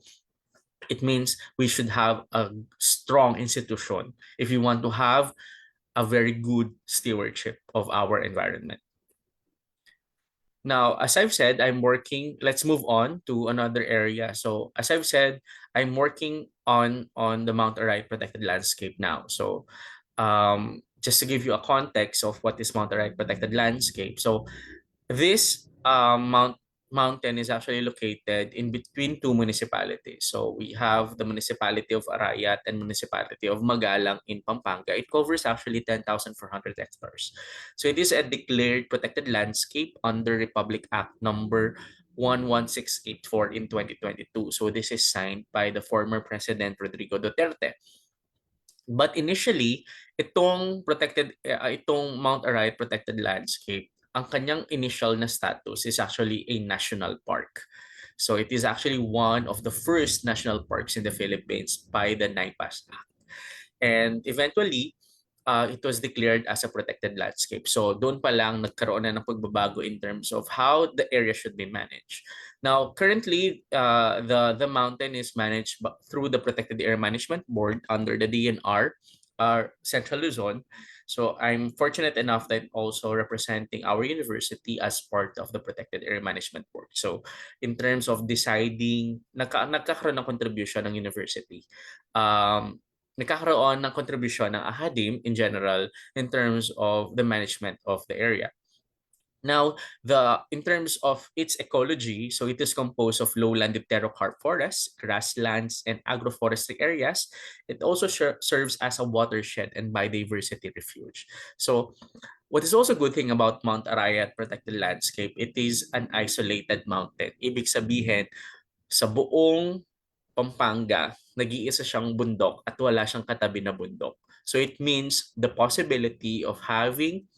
it means we should have a strong institution if we want to have a very good stewardship of our environment. Now, as I've said, let's move on to another area. So, as I've said, I'm working on the Mount Arai protected landscape now. So, just to give you a context of what is Mount Arai protected landscape. So, this mountain is actually located in between two municipalities. So we have the municipality of Arayat and municipality of Magalang in Pampanga. It covers actually 10,400 hectares. So it is a declared protected landscape under Republic Act number 11684 in 2022. So this is signed by the former President Rodrigo Duterte. But initially, itong Mount Arayat protected landscape, ang kanyang initial na status is actually a national park. So it is actually one of the first national parks in the Philippines by the NIPAS Act. And eventually, it was declared as a protected landscape. So doon pa lang nagkaroon na ng pagbabago in terms of how the area should be managed. Now, currently, the mountain is managed through the Protected Area Management Board under the DNR, Central Luzon. So I'm fortunate enough that also representing our university as part of the Protected Area Management Board. So in terms of deciding, nagkakaroon ng contribution ng university. Nagkakaroon ng contribution ng AHADIM in general in terms of the management of the area. Now, in terms of its ecology, so it is composed of lowland dipterocarp forests, grasslands, and agroforestry areas. It also serves as a watershed and biodiversity refuge. So, what is also a good thing about Mount Arayat Protected Landscape, it is an isolated mountain. Ibig sabihin, sa buong Pampanga, nag-iisa siyang bundok at wala siyang katabi na bundok. So, it means the possibility of having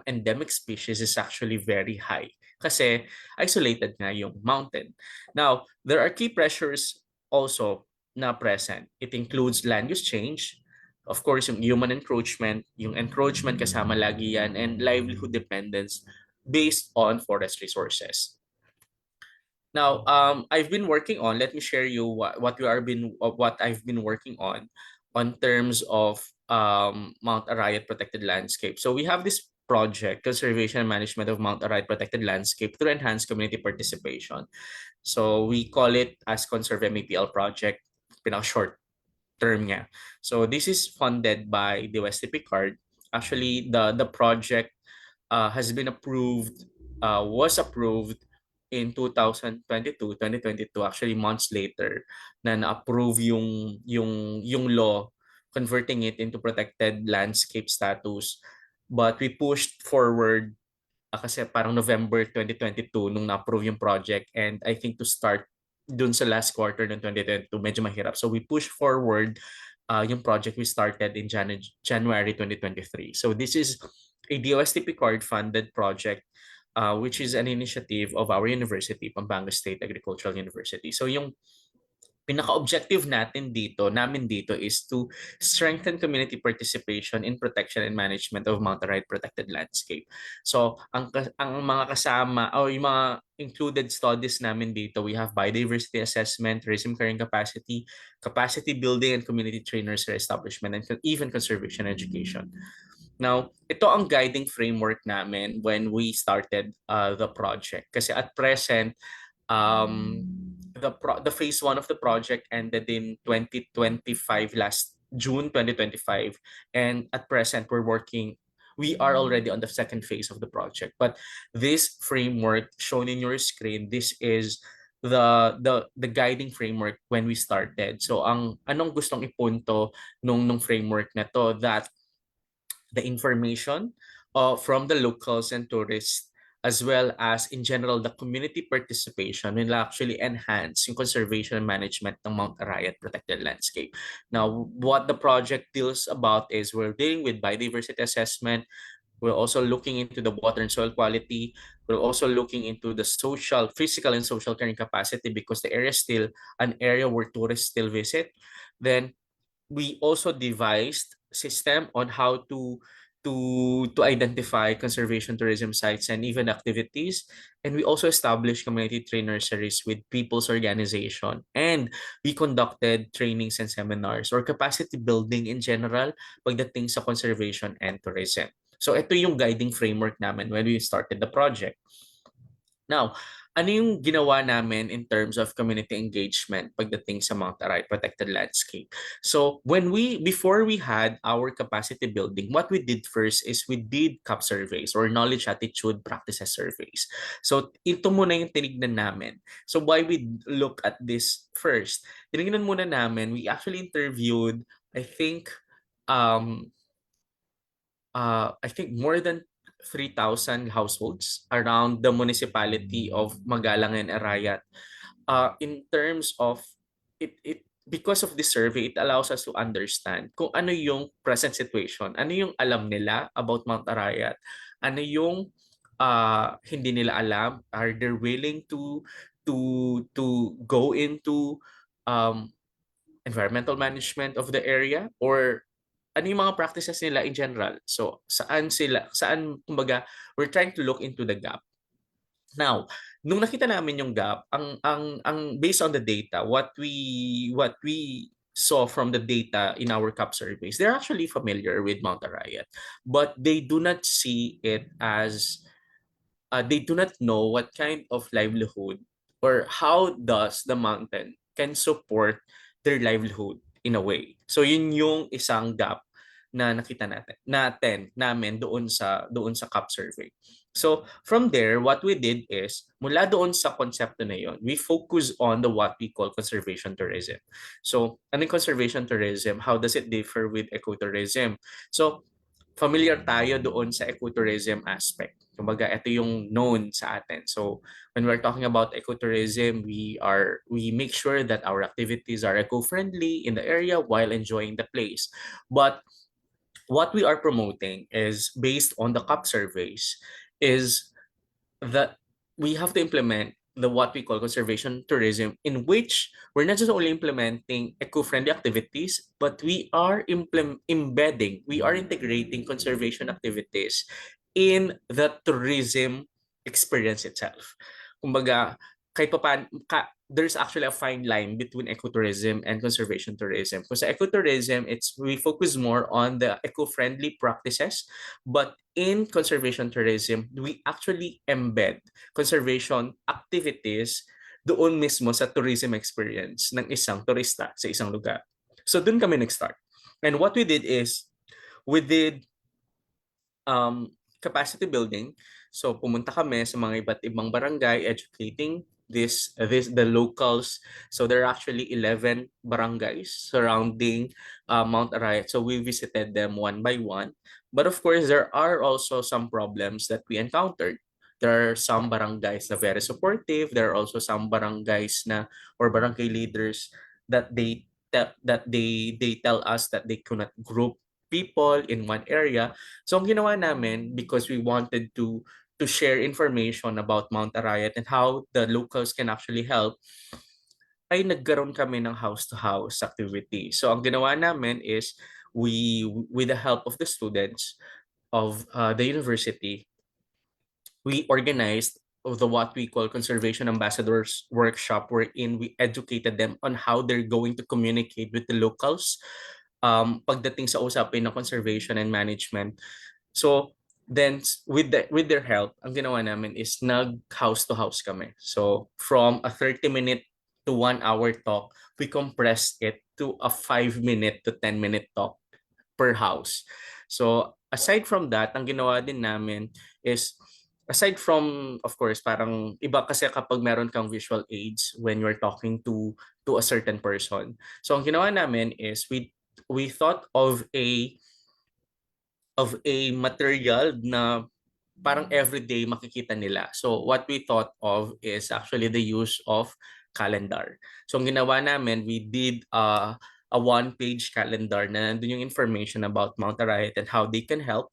endemic species is actually very high kasi isolated nga yung mountain. Now, there are key pressures also na present. It includes land use change, of course, yung human encroachment, kasama lagi yan, and livelihood dependence based on forest resources. Now, I've been working on, let me share you what I've been working on terms of Mount Arayat Protected Landscape. So we have this project, Conservation and Management of Mount Arayat Protected Landscape through enhanced community participation. So we call it as Conserve MEPL project, pinaka-short term niya. So this is funded by the USTP card. Actually, the project has been approved, was approved in 2022, actually months later, na na-approve yung law converting it into protected landscape status. But we pushed forward kasi parang November 2022 nung na-approve yung project, and I think to start dun sa last quarter ng 2022 medyo mahirap. So we pushed forward yung project we started in January 2023. So this is a DOSTP card funded project which is an initiative of our university, Pampanga State Agricultural University. So yung pinaka-objective namin dito is to strengthen community participation in protection and management of Mount Arayat protected landscape. So, ang mga kasama o yung mga included studies namin dito, we have biodiversity assessment, tourism carrying capacity, capacity building, and community trainers establishment, and even conservation education. Now, ito ang guiding framework namin when we started the project. Kasi at present, the phase one of the project ended in 2025, last June 2025, and at present we are already on the second phase of the project. But this framework shown in your screen, this is the guiding framework when we started. So ang anong gustong ipunto nung framework na to, that the information from the locals and tourists, as well as in general the community participation, will actually enhance yung conservation and management ng Mount Arayat protected landscape. Now, what the project deals about is we're dealing with biodiversity assessment. We're also looking into the water and soil quality. We're also looking into the physical and social carrying capacity, because the area is still an area where tourists still visit. Then we also devised system on how to identify conservation tourism sites and even activities, and we also established community trainer series with people's organization, and we conducted trainings and seminars or capacity building in general pagdating sa conservation and tourism. So ito yung guiding framework namin when we started the project. Now, ano yung ginawa namin in terms of community engagement pagdating sa Mount Arayat protected landscape? So, before we had our capacity building, what we did first is we did CAP surveys or knowledge attitude practices surveys. So, ito muna yung tinignan namin. So, why we look at this first? Tinignan muna namin, we actually interviewed, um, I think more than 3,000 households around the municipality of Magalang and Arayat. In terms of because of this survey, it allows us to understand kung ano yung present situation, ano yung alam nila about Mount Arayat, ano yung hindi nila alam, are they willing to go into um, environmental management of the area, or ano yung mga practices nila in general. So, kumbaga, we're trying to look into the gap. Now, nung nakita namin yung gap, ang based on the data, what we saw from the data in our CAP surveys, they're actually familiar with Mount Arayat, but they do not see it as they do not know what kind of livelihood or how does the mountain can support their livelihood in a way. So yun yung isang gap na nakita namin doon sa CAP survey. So from there, what we did is, mula doon sa konsepto na yon, we focus on what we call conservation tourism. So ano yung conservation tourism? How does it differ with ecotourism? So familiar tayo doon sa ecotourism aspect. Kumbaga, ito yung known sa atin. So when we're talking about ecotourism, we make sure that our activities are eco-friendly in the area while enjoying the place. But what we are promoting is based on the CAP surveys, is that we have to implement what we call conservation tourism, in which we're not just only implementing eco-friendly activities, but we are integrating conservation activities in the tourism experience itself. Kumbaga, there's actually a fine line between ecotourism and conservation tourism. Because ecotourism, we focus more on the eco-friendly practices, but in conservation tourism, we actually embed conservation activities doon mismo sa tourism experience ng isang turista sa isang lugar. So doon kami nag-start. And what we did is, we did capacity building. So pumunta kami sa mga iba't ibang barangay, educating the locals. So there are actually 11 barangays surrounding Mount Arayat. So we visited them one by one. But of course, there are also some problems that we encountered. There are some barangays na very supportive. There are also some barangays or barangay leaders that they tell us that they cannot group people in one area. So ang ginawa namin, because we wanted to share information about Mount Arayat and how the locals can actually help, ay nagkaroon kami ng house-to-house activity. So ang ginawa namin is with the help of the students of the university, we organized the what we call conservation ambassadors workshop, wherein we educated them on how they're going to communicate with the locals pagdating sa usapin ng conservation and management. So then with their help, ang ginawa namin is nag house to house kami. So from a 30-minute to 1 hour talk, we compressed it to a 5-minute to 10-minute talk per house. So aside from that, ang ginawa din namin is aside from, of course, parang iba kasi kapag meron kang visual aids when you're talking to a certain person. So ang ginawa namin is we thought of a material na parang everyday makikita nila. So what we thought of is actually the use of calendar. So ang ginawa namin, we did a one-page calendar na nandun yung information about Mount Arayat and how they can help.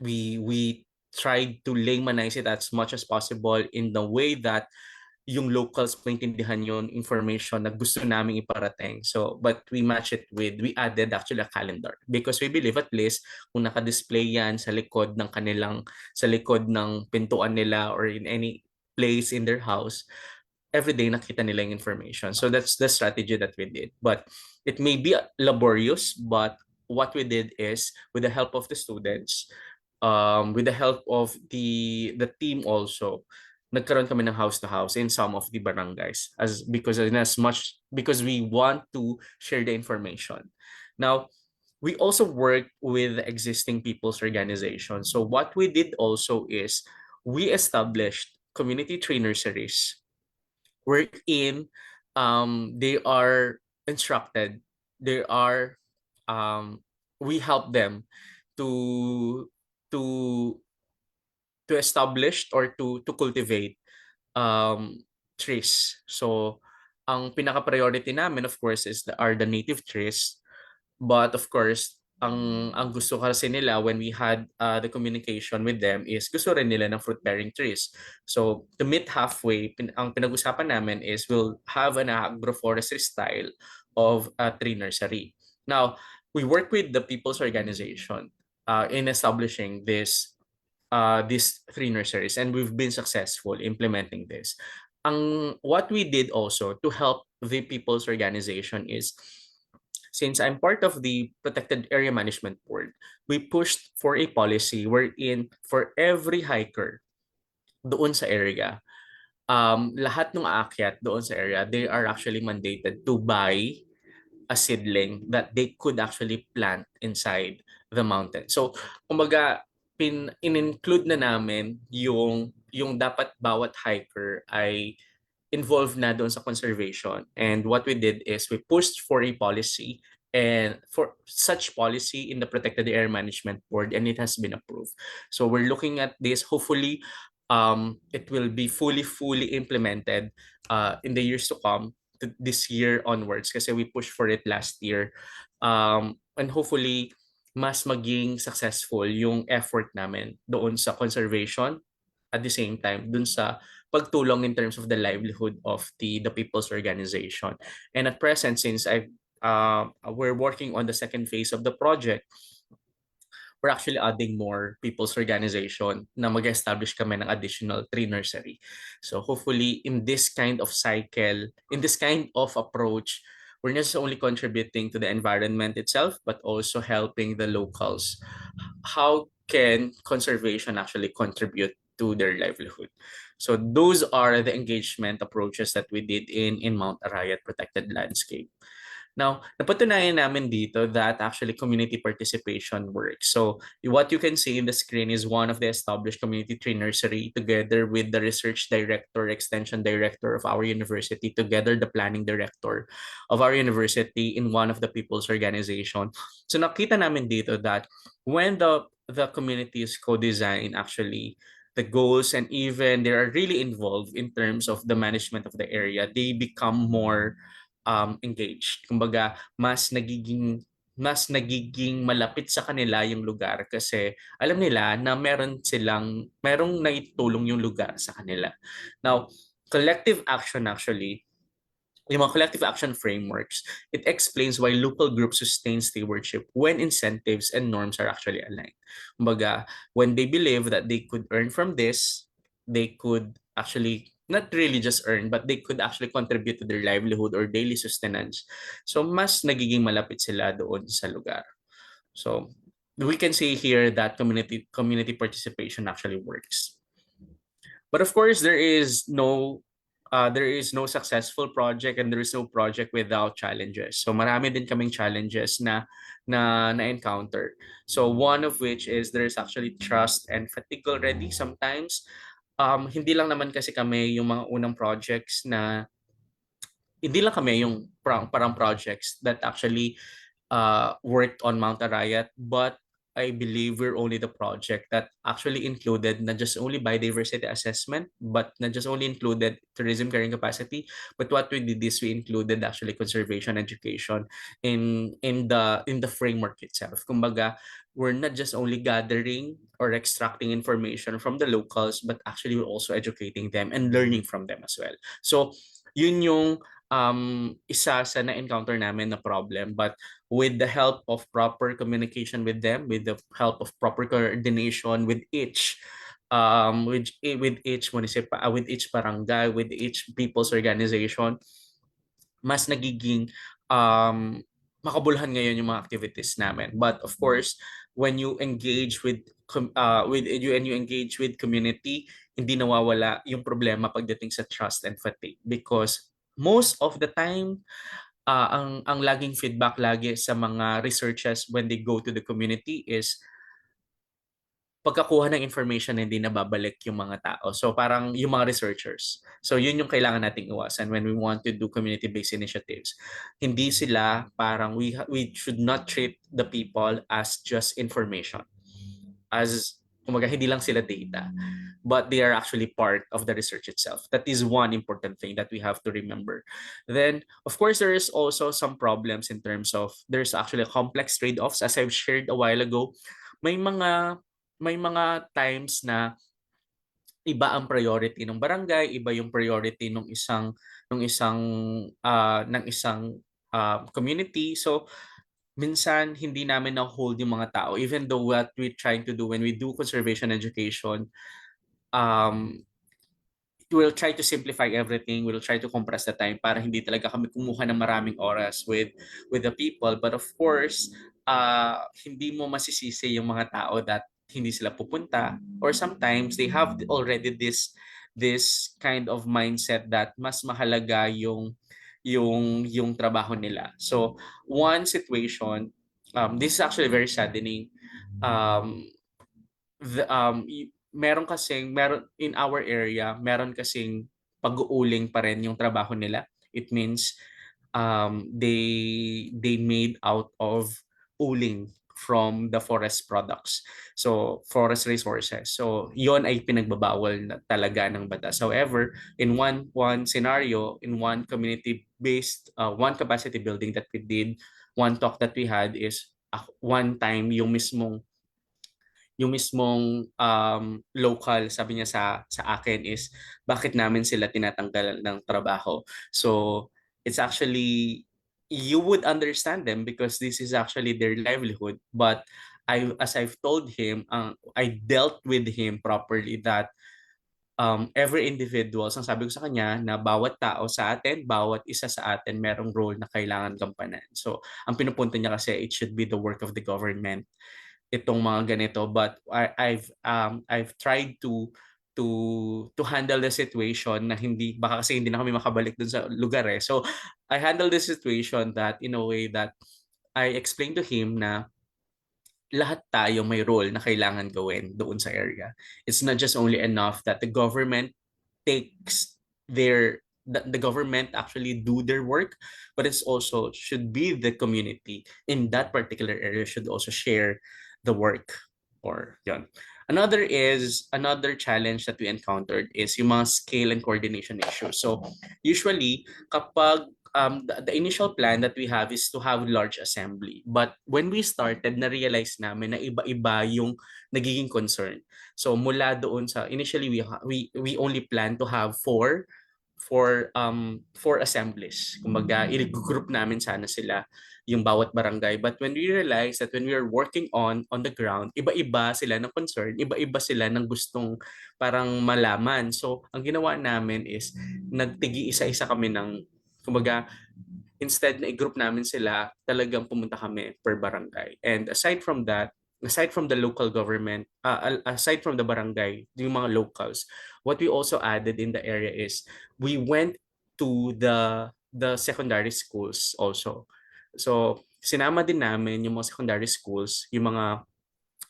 We tried to laymanize it as much as possible in the way that yung locals maintindihan yung information na gusto naming iparating. So, but we added actually a calendar because we believe at least kung naka-display yan sa likod ng pintuan nila or in any place in their house, every day nakita nila yung information. So that's the strategy that we did. But it may be laborious, but what we did is with the help of the students, with the help of the team also, nagkaroon kami ng house to house in some of the barangays because we want to share the information. Now, we also work with existing people's organization. So what we did also is we established community trainer series wherein they are instructed, they are we help them to to to establish or to cultivate um, trees. So, ang pinaka-priority namin, of course, are the native trees. But of course, ang gusto kasi nila when we had the communication with them is gusto rin nila ng fruit-bearing trees. So, to meet halfway, ang pinag-usapan namin is we'll have an agroforestry style of a tree nursery. Now, we work with the people's organization in establishing these three nurseries, and we've been successful implementing this. What we did also to help the people's organization is, since I'm part of the Protected Area Management Board, we pushed for a policy wherein for every hiker doon sa area, lahat ng aakyat doon sa area, they are actually mandated to buy a seedling that they could actually plant inside the mountain. So, kumbaga, in-include na namin yung dapat bawat hiker ay involved na doon sa conservation. And what we did is we pushed for a policy and for such policy in the Protected Air Management Board, and it has been approved. So we're looking at this. Hopefully, it will be fully implemented in the years to come, this year onwards, kasi we pushed for it last year. And hopefully, mas maging successful yung effort namin doon sa conservation at the same time doon sa pagtulong in terms of the livelihood of the people's organization. And at present, since we're working on the second phase of the project, we're actually adding more people's organization na mag-establish kami ng additional tree nursery. So hopefully in this kind of cycle, in this kind of approach, we're not just only contributing to the environment itself, but also helping the locals. How can conservation actually contribute to their livelihood? So those are the engagement approaches that we did in Mount Arayat Protected Landscape. Now, napatunayan namin dito that actually community participation works. So what you can see in the screen is one of the established community tree nursery together with the research director, extension director of our university, together the planning director of our university in one of the people's organization. So nakita namin dito that when the communities co-design actually the goals and even they are really involved in terms of the management of the area, they become more engaged. Kumbaga, mas nagiging malapit sa kanila yung lugar kasi alam nila na merong naitulong yung lugar sa kanila. Now, collective action actually yung mga collective action frameworks, it explains why local groups sustain stewardship when incentives and norms are actually aligned. Kumbaga, when they believe that they could earn from this, they could actually not really just earn, but they could actually contribute to their livelihood or daily sustenance. So, mas nagiging malapit sila doon sa lugar. So, we can say here that community participation actually works. But of course, there is no successful project and there is no project without challenges. So marami din kaming challenges na encounter. So one of which is there is actually trust and fatigue already sometimes. Hindi lang naman kasi kami yung mga unang projects na hindi lang kami yung parang projects that actually worked on Mount Arayat, but I believe we're only the project that actually included not just only biodiversity assessment, but not just only included tourism carrying capacity, but what we did is we included actually conservation education in the framework itself. Kumbaga, we're not just only gathering or extracting information from the locals, but actually we're also educating them and learning from them as well. So, yun yung isa sa na-encounter namin na problem. But with the help of proper communication with them, with the help of proper coordination with each with each with each barangay, with each people's organization, mas nagiging makabuluhan ngayon yung mga activities namin. But of course, when you engage you engage with community, hindi nawawala yung problema pagdating sa trust and fatigue because most of the time ang laging feedback lagi sa mga researchers when they go to the community is pagkakuha ng information na hindi nababalik yung mga tao. So parang yung mga researchers. So yun yung kailangan nating iwasan when we want to do community-based initiatives. Hindi sila parang we should not treat the people as just information. As kumaga hindi lang sila data, but they are actually part of the research itself. That is one important thing that we have to remember. Then, of course, there is also some problems in terms of there's actually complex trade-offs. As I've shared a while ago, may mga may mga times na iba ang priority ng barangay, iba yung priority ng isang community. So minsan hindi namin na-hold yung mga tao even though what we trying to do when we do conservation education, um we'll try to simplify everything. We'll try to compress the time para hindi talaga kami kumuha ng maraming oras with the people. But of course, hindi mo masisisi yung mga tao that hindi sila pupunta or sometimes they have already this kind of mindset that mas mahalaga yung trabaho nila. So, one situation, this is actually very saddening. Um, meron in our area, meron kasing pag-uuling pa rin yung trabaho nila. It means they made out of uling from the forest products. So, forest resources. So, yon ay pinagbabawal na talaga ng batas. However, in one scenario, in one community-based, one capacity building that we did, one talk that we had is one time yung mismong local sabi niya sa akin is bakit namin sila tinatanggalan ng trabaho. So it's actually you would understand them because this is actually their livelihood, but as I've told him, I dealt with him properly that every individual, ang sabi ko sa kanya na bawat tao sa atin, bawat isa sa atin merong role na kailangan gampanan. So ang pinupunto niya kasi it should be the work of the government itong mga ganito, but I've tried to handle the situation na hindi baka kasi hindi na kami makabalik dun sa lugar eh. So I handle the situation that in a way that I explained to him na lahat tayo may role na kailangan gawin doon sa area. It's not just only enough that the government takes the government actually do their work, but it's also should be the community in that particular area should also share the work or yon. Another challenge that we encountered is yung mga scale and coordination issues. So usually kapag the initial plan that we have is to have large assembly. But when we started, na-realize namin na iba-iba yung nagiging concern. So mula doon sa initially we only plan to have 4 for assemblies. Kumbaga, i-group namin sana sila yung bawat barangay. But when we realized that when we are working on the ground, iba-iba sila ng concern, iba-iba sila ng gustong parang malaman. So, ang ginawa namin is nagtigi isa-isa kami ng, kumbaga, instead na i-group namin sila, talagang pumunta kami per barangay. And aside from that, aside from the local government, aside from the barangay, yung mga locals, what we also added in the area is we went to the secondary schools also. So, sinama din namin yung mga secondary schools, yung mga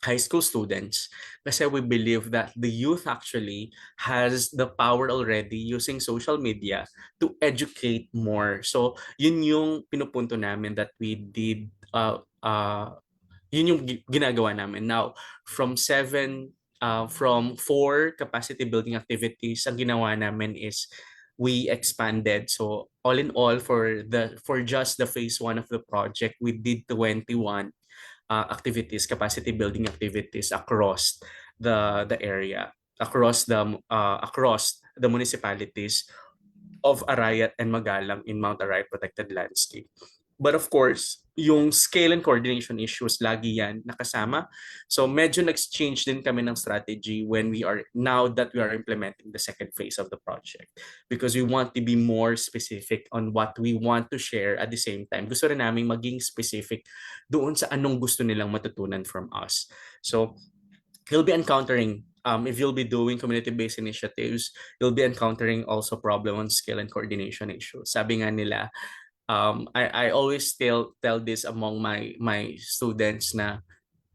high school students, kasi we believe that the youth actually has the power already using social media to educate more. So, yun yung pinupunto namin that we did, yun yung ginagawa namin. Now, from 4 capacity building activities, ang ginawa namin is we expanded. So, all in all, for just the phase 1 of the project, we did 21 activities, capacity building activities across the area, across the municipalities of Arayat and Magalang in Mount Arayat Protected Landscape. But of course, yung scale and coordination issues, lagi yan nakasama. So medyo nag-change din kami ng strategy now that we are implementing the second phase of the project. Because we want to be more specific on what we want to share at the same time. Gusto rin namin maging specific doon sa anong gusto nilang matutunan from us. So you'll be encountering, if you'll be doing community-based initiatives, you'll be encountering also problem on skill and coordination issues. Sabi nga nila, I always tell this among my students na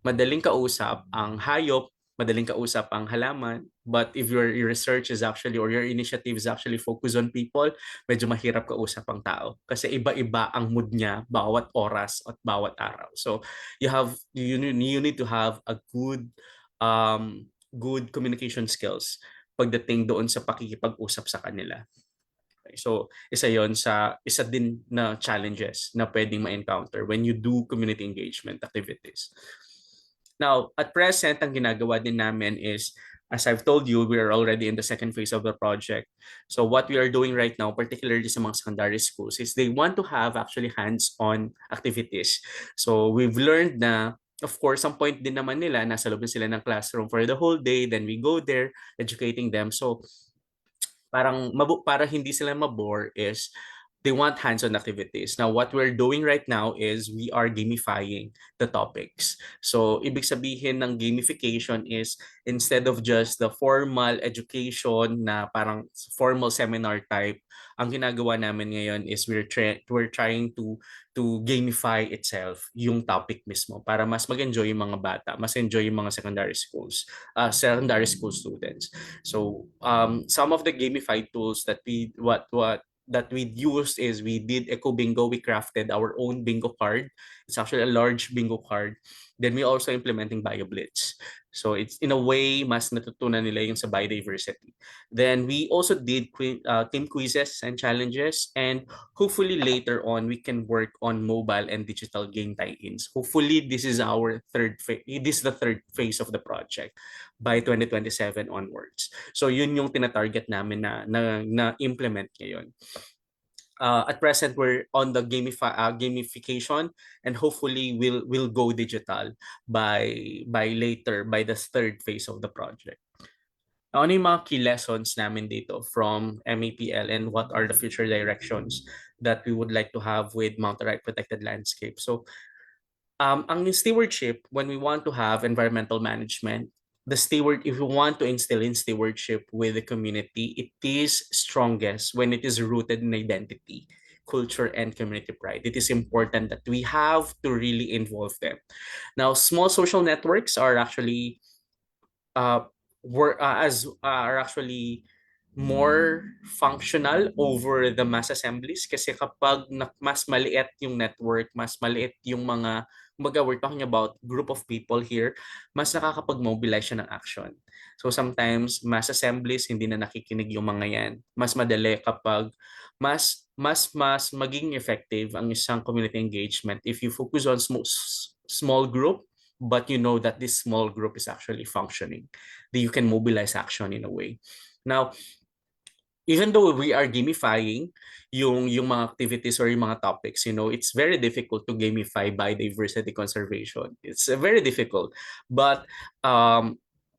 madaling kausap ang hayop, madaling kausap ang halaman, but if your research is actually or your initiative is actually focused on people, medyo mahirap kausap ang tao kasi iba-iba ang mood niya bawat oras at bawat araw. So you need to have a good communication skills pagdating doon sa pakikipag-usap sa kanila. So, isa din na challenges na pwedeng ma-encounter when you do community engagement activities. Now, at present, ang ginagawa din namin is, as I've told you, we are already in the second phase of the project. So what we are doing right now, particularly sa mga secondary schools, is they want to have actually hands-on activities. So we've learned na, of course, some point din naman nila, nasa loob na sila ng classroom for the whole day, then we go there, educating them. So para hindi sila mabore is they want hands-on activities. Now, what we're doing right now is we are gamifying the topics. So, ibig sabihin ng gamification is instead of just the formal education na parang formal seminar type, ang ginagawa namin ngayon is we're trying to gamify itself yung topic mismo para mas mag-enjoy yung mga bata, mas enjoy yung mga secondary school students. So some of the gamified tools that we used is we did Eco Bingo. We crafted our own bingo card. It's actually a large bingo card. Then we also implementing BioBlitz. So it's in a way, mas natutunan nila yung sa biodiversity. Then we also did team quizzes and challenges. And hopefully later on, we can work on mobile and digital game tie-ins. Hopefully this is the third phase of the project by 2027 onwards. So yun yung tinatarget namin na implement ngayon. At present, we're on the gamification, and hopefully we'll go digital by the third phase of the project. Ano yung mga key lessons namin dito from MAPL and what are the future directions that we would like to have with Mount Arayat Protected Landscape? So, ang stewardship, when we want to have environmental management, if you want to instill in stewardship with the community, it is strongest when it is rooted in identity, culture, and community pride. It is important that we have to really involve them. Now, small social networks are actually actually more functional over the mass assemblies kasi kapag mas maliit yung network, mas maliit yung mga we're talking about group of people here, mas nakakapag-mobilize siya ng action. So sometimes mass assemblies hindi na nakikinig yung mga yan. Mas madali kapag mas maging effective ang isang community engagement if you focus on small group, but you know that this small group is actually functioning, that you can mobilize action in a way. Now, even though we are gamifying yung mga activities or yung mga topics, it's very difficult to gamify biodiversity conservation. It's very difficult. But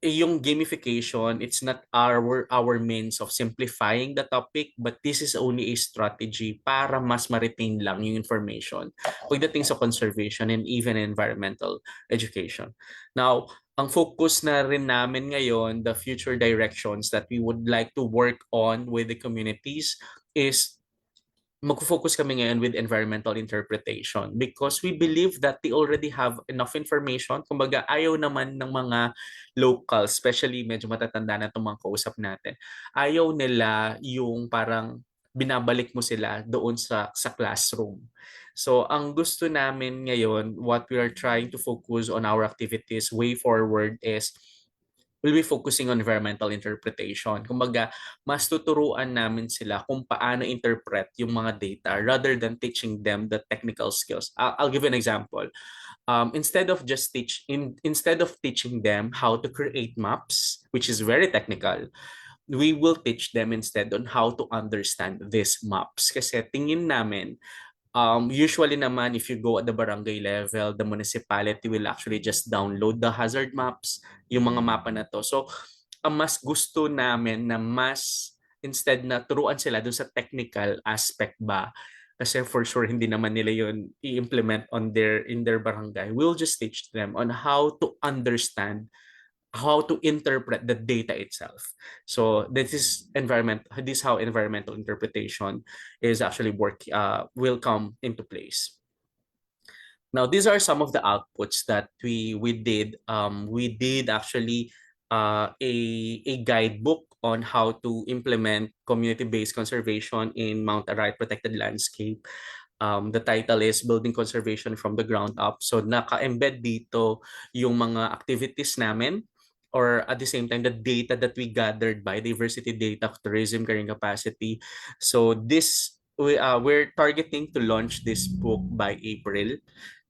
yung gamification, it's not our means of simplifying the topic, but this is only a strategy para mas ma-retain lang yung information pagdating sa conservation and even environmental education. Now, ang focus na rin namin ngayon, the future directions that we would like to work on with the communities is mag-focus kami ngayon with environmental interpretation because we believe that they already have enough information. Kumbaga, ayaw naman ng mga locals, especially medyo matatanda na itong mga kausap natin, ayaw nila yung parang binabalik mo sila doon sa classroom. So, ang gusto namin ngayon, what we are trying to focus on our activities way forward is we'll be focusing on environmental interpretation. Kumbaga, mas tuturuan namin sila kung paano interpret yung mga data rather than teaching them the technical skills. I'll give you an example. Instead of teaching them how to create maps, which is very technical, we will teach them instead on how to understand these maps. Kasi tingin namin, usually naman, if you go at the barangay level, the municipality will actually just download the hazard maps, yung mga mapa na to. So, ang mas gusto namin na instead na turuan sila dun sa technical aspect ba, kasi for sure hindi naman nila yun i-implement in their barangay. We'll just teach them on how to understand, how to interpret the data itself. So this is how environmental interpretation is actually will come into place. Now, these are some of the outputs that we did. We did actually a guidebook on how to implement community-based conservation in Mount Arayat Protected Landscape. The title is Building Conservation from the Ground Up. So naka-embed dito yung mga activities namin, or at the same time, the data that we gathered, biodiversity data, tourism carrying capacity. So we're targeting to launch this book by April.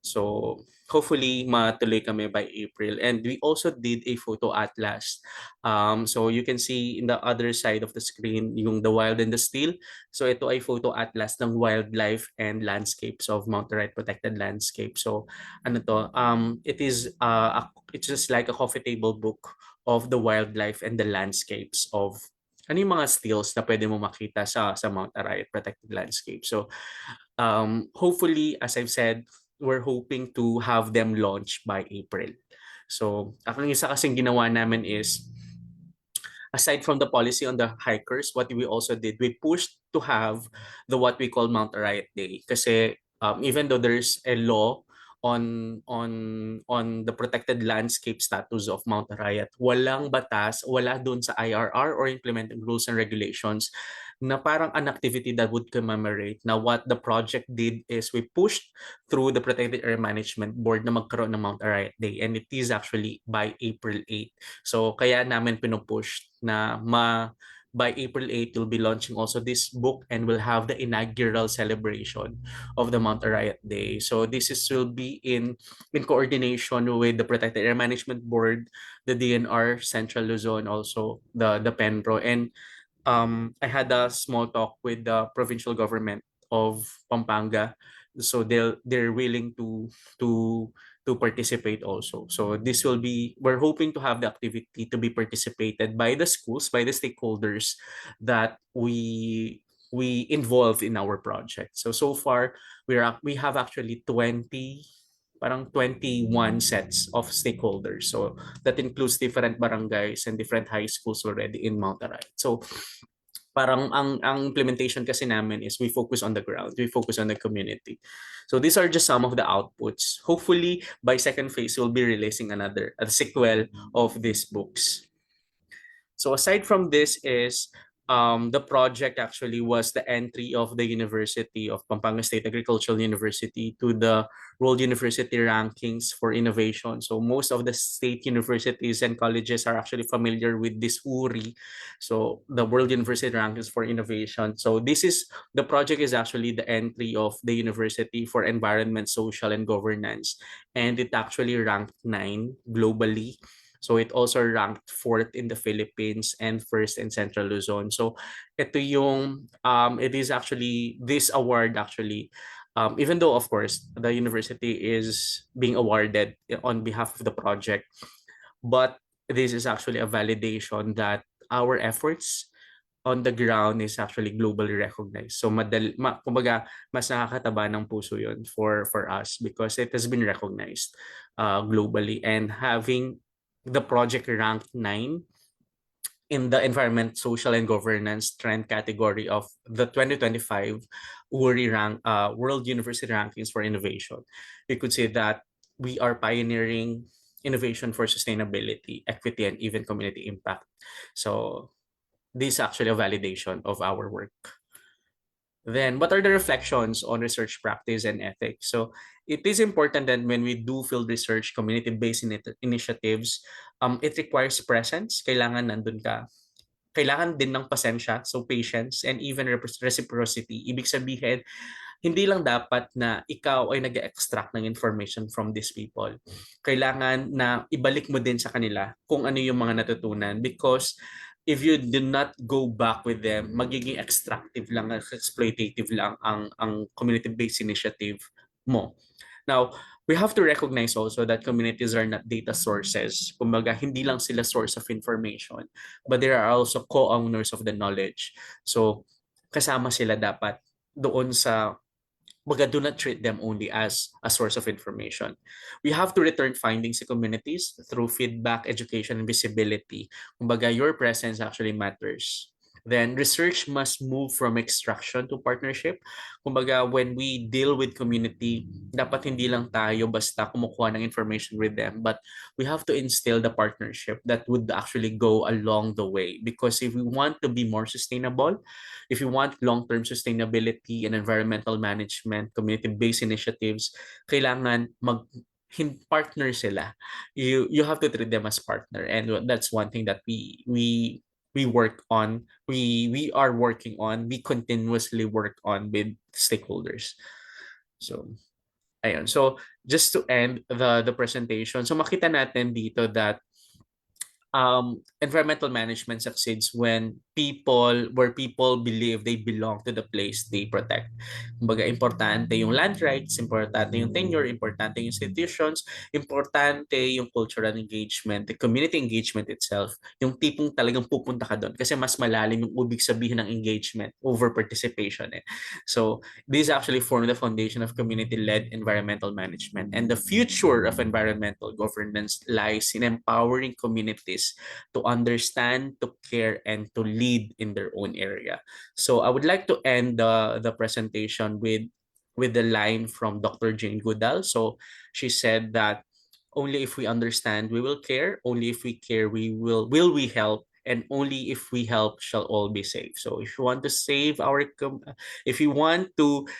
So hopefully matuloy kami by April. And we also did a photo atlas. So you can see in the other side of the screen yung the wild and the still. So ito ay photo atlas ng wildlife and landscapes of Mount Arayat Protected Landscape. So it's just like a coffee table book of the wildlife and the landscapes of ano yung mga stills na pwede mo makita sa Mount Arayat Protected Landscape. So hopefully, as I've said, we're hoping to have them launch by April. So, ang isa kasing ginawa namin is, aside from the policy on the hikers, what we also did, we pushed to have what we call Mount Arayat Day. Kasi even though there's a law on the protected landscape status of Mount Arayat, walang batas, wala dun sa IRR or implementing rules and regulations na parang an activity that would commemorate. Now, what the project did is we pushed through the Protected Area Management Board na magkaroon ng Mount Arayat Day, and it is actually by April 8. So, kaya namin pinupush na by April 8, we'll be launching also this book and we'll have the inaugural celebration of the Mount Arayat Day. So will be in coordination with the Protected Area Management Board, the DNR, Central Luzon, also the PENPRO. And I had a small talk with the provincial government of Pampanga. So they're willing to participate also. So we're hoping to have the activity to be participated by the schools, by the stakeholders that we involve in our project. So far we have actually 21 sets of stakeholders. So that includes different barangays and different high schools already in Mount Arayat. So parang ang implementation kasi namin is we focus on the ground, we focus on the community. So these are just some of the outputs. Hopefully by second phase, we'll be releasing a sequel of these books. So aside from this is the project actually was the entry of the University of Pampanga State Agricultural University to the World University Rankings for Innovation. So most of the state universities and colleges are actually familiar with this WURI, so the World University Rankings for Innovation. So the project is actually the entry of the university for environment, social, and governance, and it actually ranked 9 globally. So it also ranked fourth in the Philippines and first in Central Luzon. So ito yung it is actually this award actually even though of course the university is being awarded on behalf of the project, but this is actually a validation that our efforts on the ground is actually globally recognized. So kumbaga mas nakakataba ng puso yun for us because it has been recognized globally, and having the project ranked 9 in the environment, social and governance trend category of the 2025 World University Rankings for Innovation. You could say that we are pioneering innovation for sustainability, equity, and even community impact. So this is actually a validation of our work. Then, what are the reflections on research practice and ethics? So, it is important that when we do field research, community-based initiatives, it requires presence. Kailangan nandun ka. Kailangan din ng pasensya, so patience, and even reciprocity. Ibig sabihin, hindi lang dapat na ikaw ay nag-extract ng information from these people. Kailangan na ibalik mo din sa kanila kung ano yung mga natutunan, because if you do not go back with them, magiging extractive lang, exploitative lang ang community-based initiative mo. Now, we have to recognize also that communities are not data sources. Kumbaga, hindi lang sila source of information, but they are also co-owners of the knowledge. So, kasama sila dapat doon sa do not treat them only as a source of information. We have to return findings to communities through feedback, education, and visibility. Kumbaga, your presence actually matters. Then research must move from extraction to partnership. Kumbaga, when we deal with community, dapat hindi lang tayo basta kumukuha ng information with them, but we have to instill the partnership that would actually go along the way. Because if we want to be more sustainable, if you want long-term sustainability and environmental management, community-based initiatives, kailangan partner sila. You have to treat them as partner, and that's one thing that we work on, we are working on, we continuously work on with stakeholders. So ayun. So just to end the presentation, so makita natin dito that environmental management succeeds when where people believe they belong to the place they protect. Kumbaga, importante yung land rights, importante yung tenure, importante yung institutions, importante yung cultural engagement, the community engagement itself, yung tipong talagang pupunta ka doon kasi mas malalim yung ibig sabihin ng engagement over participation. So these actually form the foundation of community-led environmental management, and the future of environmental governance lies in empowering communities to understand, to care, and to lead in their own area. So I would like to end the presentation with the line from Dr. Jane Goodall. So she said that only if we understand, we will care. Only if we care, will we help. And only if we help shall all be safe. So if you want to save if you want to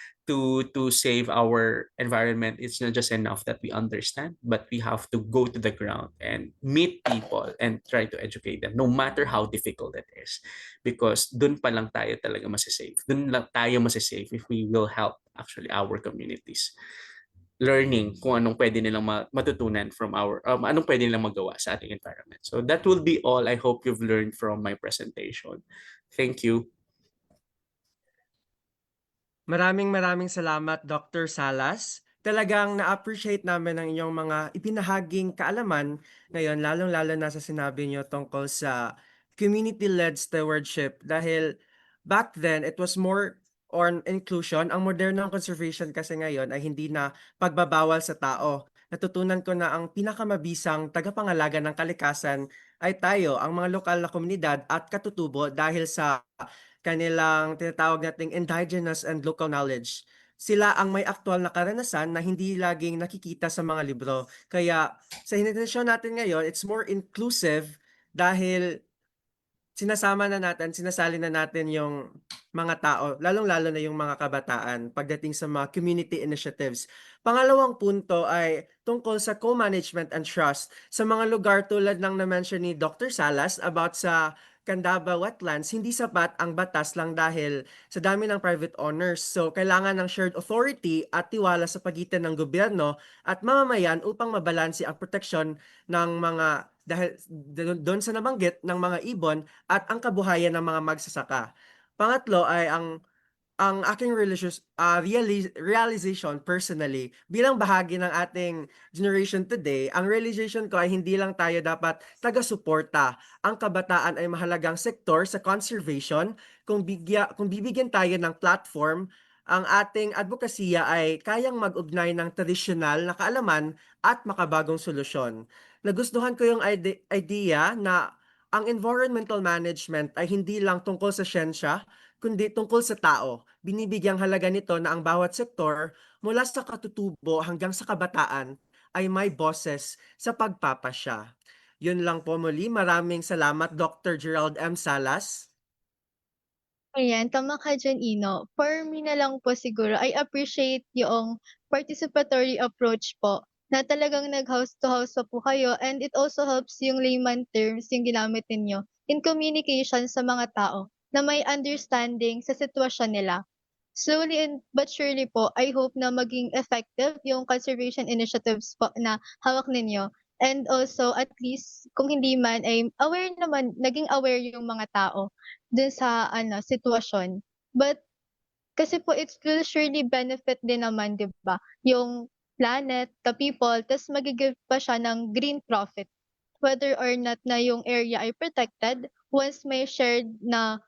save our environment, it's not just enough that we understand, but we have to go to the ground and meet people and try to educate them, no matter how difficult it is. Because dun pa lang tayo talaga masisave. Dun lang tayo masisave if we will help actually our communities. Learning kung anong pwede nilang matutunan from anong pwede nilang magawa sa ating environment. So that will be all. I hope you've learned from my presentation. Thank you.
Maraming salamat, Dr. Salas. Talagang na-appreciate namin ang inyong mga ipinahaging kaalaman ngayon, lalong-lalo na sa sinabi niyo tungkol sa community-led stewardship. Dahil back then, it was more on inclusion. Ang modernong conservation kasi ngayon ay hindi na pagbabawal sa tao. Natutunan ko na ang pinakamabisang tagapangalaga ng kalikasan ay tayo, ang mga lokal na komunidad at katutubo dahil sa kanilang tinatawag nating indigenous and local knowledge. Sila ang may aktual na karanasan na hindi laging nakikita sa mga libro. Kaya sa henerasyon natin ngayon, it's more inclusive dahil sinasali na natin yung mga tao, lalong-lalo na yung mga kabataan pagdating sa mga community initiatives. Pangalawang punto ay tungkol sa co-management and trust sa mga lugar tulad ng na-mention ni Dr. Salas about sa Candaba Wetlands, hindi sapat ang batas lang dahil sa dami ng private owners. So, kailangan ng shared authority at tiwala sa pagitan ng gobyerno at mamamayan upang mabalanse ang proteksyon ng mga dahil doon sa nabanggit ng mga ibon at ang kabuhayan ng mga magsasaka. Pangatlo ay ang aking realization personally bilang bahagi ng ating generation today, ang realization ko ay hindi lang tayo dapat taga-suporta. Ang kabataan ay mahalagang sektor sa conservation. Kung bibigyan tayo ng platform, ang ating advokasya ay kayang mag-ugnay ng tradisyonal na kaalaman at makabagong solusyon. Nagustuhan ko yung idea na ang environmental management ay hindi lang tungkol sa siyensya, kundi tungkol sa tao. Binibigyang halaga nito na ang bawat sektor, mula sa katutubo hanggang sa kabataan, ay may boses sa pagpapasya. Yun lang po muli. Maraming salamat, Dr. Gerald M. Salas.
Ayan, tama ka diyan, Ino. For me na lang po siguro, I appreciate yung participatory approach po na talagang nag-house to house pa po kayo, and it also helps yung layman terms yung ginamit ninyo in communication sa mga tao na may understanding sa sitwasyon nila. Slowly and but surely po, I hope na maging effective yung conservation initiatives po na hawak ninyo. And also, at least, kung hindi man, ay aware naman, naging aware yung mga tao dun sa sitwasyon. But kasi po it will surely benefit din naman, 'di ba? Yung planet, the people, tas magi-give pa siya ng green profit. Whether or not na yung area ay protected, once may shared na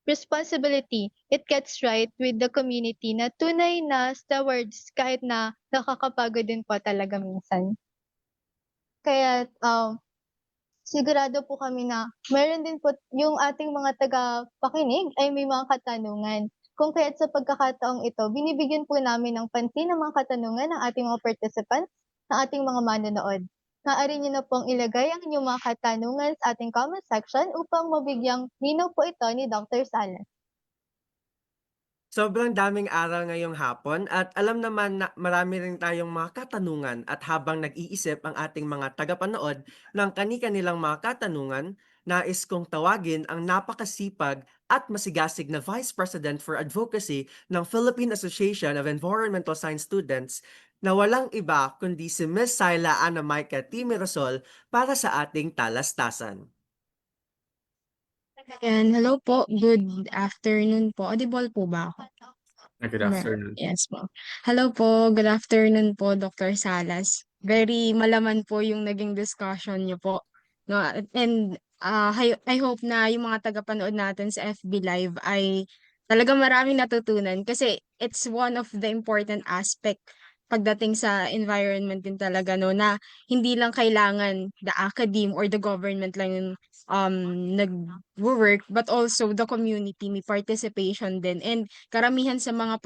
responsibility, it gets right with the community na tunay na stewards kahit na nakakapagod din po talaga minsan. Kaya, sigurado po kami na meron din po yung ating mga tagapakinig ay may mga katanungan. Kung kaya't sa pagkakataong ito, binibigyan po namin ng pansin ang mga katanungan ng ating mga participants, ng ating mga manonood. Maaari niyo na pong ilagay ang inyong mga katanungan sa ating comment section upang mabigyang linaw po ito ni Dr. Salas.
Sobrang daming aral ngayong hapon at alam naman na marami rin tayong mga katanungan at habang nag-iisip ang ating mga tagapanood ng kani-kanilang mga katanungan, nais kong tawagin ang napakasipag at masigasig na Vice President for Advocacy ng Philippine Association of Environmental Science Students na walang iba kundi si Ms. Syla Ana Maica T. Mirasol para sa ating talastasan.
Ayan, hello po. Good afternoon po. Audible po ba ako?
Good afternoon.
Yes po. Hello po. Good afternoon po, Dr. Salas. Very malaman po yung naging discussion niyo po. No, and I hope na yung mga tagapanood natin sa FB Live ay talagang maraming natutunan kasi it's one of the important aspect pagdating sa environment din talaga, no, na hindi lang kailangan the academe or the government lang yung nag-work, but also the community may participation din. And karamihan sa mga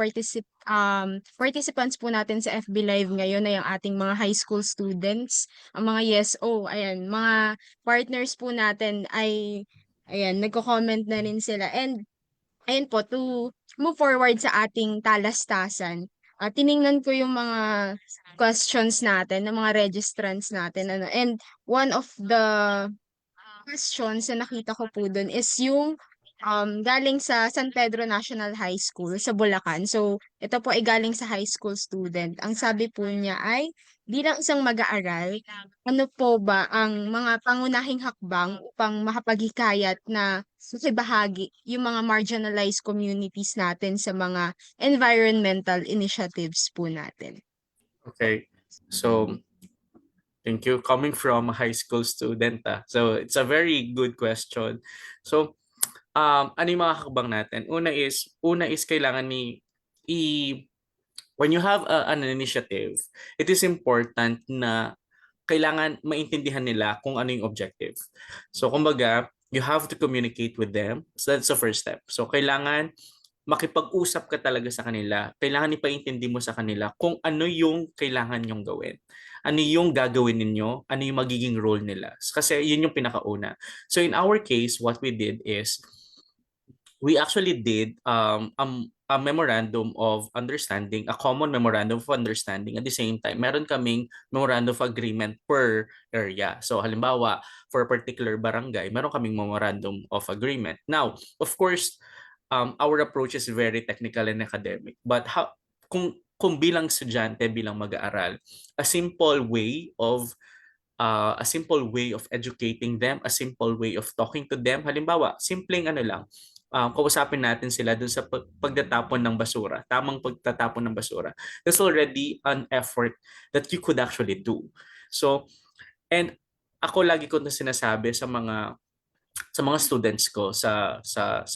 participants po natin sa FB Live ngayon ay ang ating mga high school students, ang mga YESO, ayan, mga partners po natin ay ayan, nagko-comment na rin sila. And ayun po, to move forward sa ating talastasan, tiningnan ko yung mga questions natin, ng mga registrants natin, ano, and one of the questions na nakita ko po dun is yung galing sa San Pedro National High School sa Bulacan. So, ito po ay galing sa high school student. Ang sabi po niya ay, bilang isang mag-aaral, ano po ba ang mga pangunahing hakbang upang makapaghikayat na bahagi yung mga marginalized communities natin sa mga environmental initiatives po natin?
Okay. So, thank you. Coming from a high school student, so it's a very good question. So, ano yung mga hakbang natin? Una is kailangan when you have an initiative, it is important na kailangan maintindihan nila kung ano yung objective. So, kumbaga, you have to communicate with them. So, that's the first step. So, kailangan makipag-usap ka talaga sa kanila. Kailangan ipaintindi mo sa kanila kung ano yung kailangan nyong gawin. Ano yung gagawin ninyo, ano yung magiging role nila. Kasi yun yung pinakauna. So in our case, what we did is, we actually did a a memorandum of understanding, a common memorandum of understanding. At the same time, meron kaming memorandum of agreement per area. So halimbawa, for a particular barangay, meron kaming memorandum of agreement. Now, of course, our approach is very technical and academic. But kung bilang estudyante, bilang mag-aaral, a simple way of educating them, a simple way of talking to them. Halimbawa, simpleng ano lang, kausapin natin sila dun sa pagtatapon ng basura, tamang pagtatapon ng basura. That's already an effort that you could actually do. So, and ako lagi ko na sinasabi sa mga students ko sa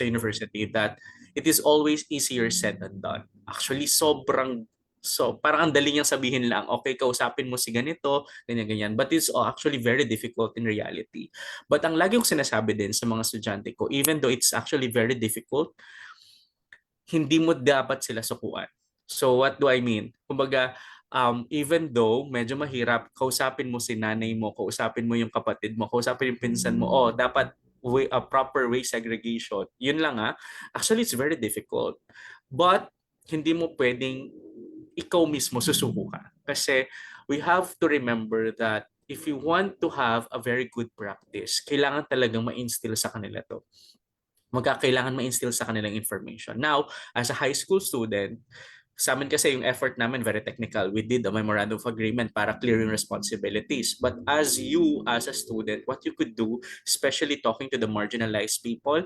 university that it is always easier said than done. Actually, parang ang dali niyang sabihin lang, okay, kausapin mo si ganito, ganyan-ganyan. But it's actually very difficult in reality. But ang lagi kong sinasabi din sa mga estudyante ko, even though it's actually very difficult, hindi mo dapat sila sukuan. So what do I mean? Kumbaga, even though medyo mahirap, kausapin mo si nanay mo, kausapin mo yung kapatid mo, kausapin yung pinsan mo, dapat a proper way segregation. Yun lang Actually, it's very difficult. But hindi mo pwedeng ikaw mismo susuko ka. Kasi we have to remember that if you want to have a very good practice, kailangan talagang ma-instill sa kanila to. Kailangan ma-instill sa kanilang information. Now, as a high school student, sa amin kasi yung effort namin very technical. We did a memorandum of agreement para clearing responsibilities. But as a student, what you could do, especially talking to the marginalized people,